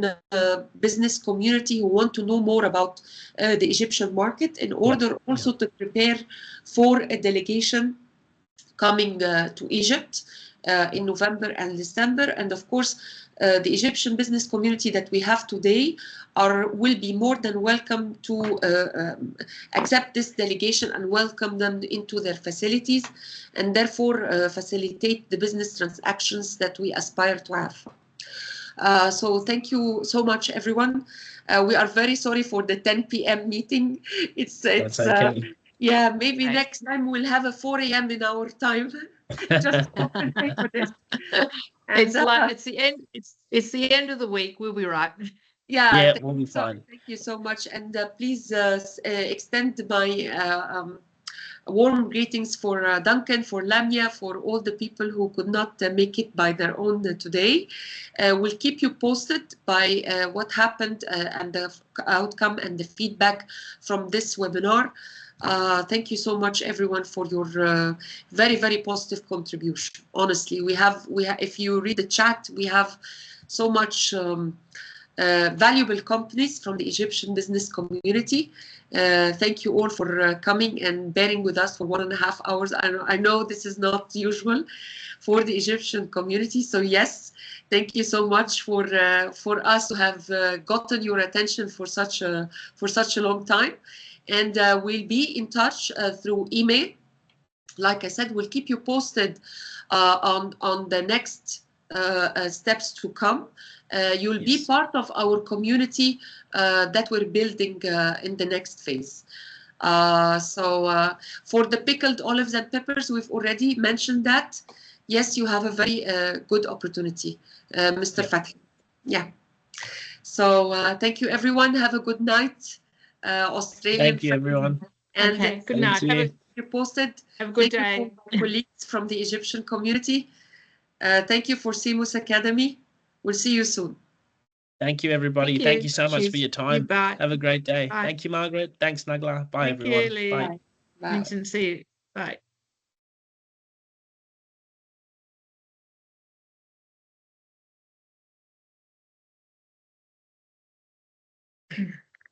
business community who want to know more about the Egyptian market in order also to prepare for a delegation coming to Egypt in November and December. And of course, the Egyptian business community that we have today will be more than welcome to accept this delegation and welcome them into their facilities and therefore facilitate the business transactions that we aspire to have. So thank you so much, everyone. We are very sorry for the 10 p.m. meeting. It's okay. Yeah, maybe next time we'll have a 4 a.m. in our time. Just to compensate for this. It's the end. It's the end of the week. We'll be right. Yeah, we'll be fine. Thank you so much, and please extend my warm greetings for Duncan, for Lamia, for all the people who could not make it by their own today. We'll keep you posted by what happened and the outcome and the feedback from this webinar. Thank you so much, everyone, for your very, very positive contribution. Honestly, we have. If you read the chat, we have so much valuable companies from the Egyptian business community. Thank you all for coming and bearing with us for 1.5 hours. I know this is not usual for the Egyptian community. So yes, thank you so much for us to have gotten your attention for such a long time. And we'll be in touch through email. Like I said, we'll keep you posted on the next steps to come. You'll be part of our community that we're building in the next phase. So for the pickled olives and peppers, we've already mentioned that. Yes, you have a very good opportunity, Mr. Fatih. Yeah. So thank you, everyone. Have a good night. Australian. Thank you, everyone. And okay, good night. You posted. Have a good day. Thank you for colleagues from the Egyptian community. Thank you for CMUS Academy. We'll see you soon. Thank you, everybody. Thank you so much for your time. Bye. Have a great day. Bye. Thank you, Margaret. Thanks, Nagla. Bye, Thank everyone. you, Lee. Bye. Bye. See you. Bye.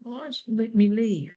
Why let me leave?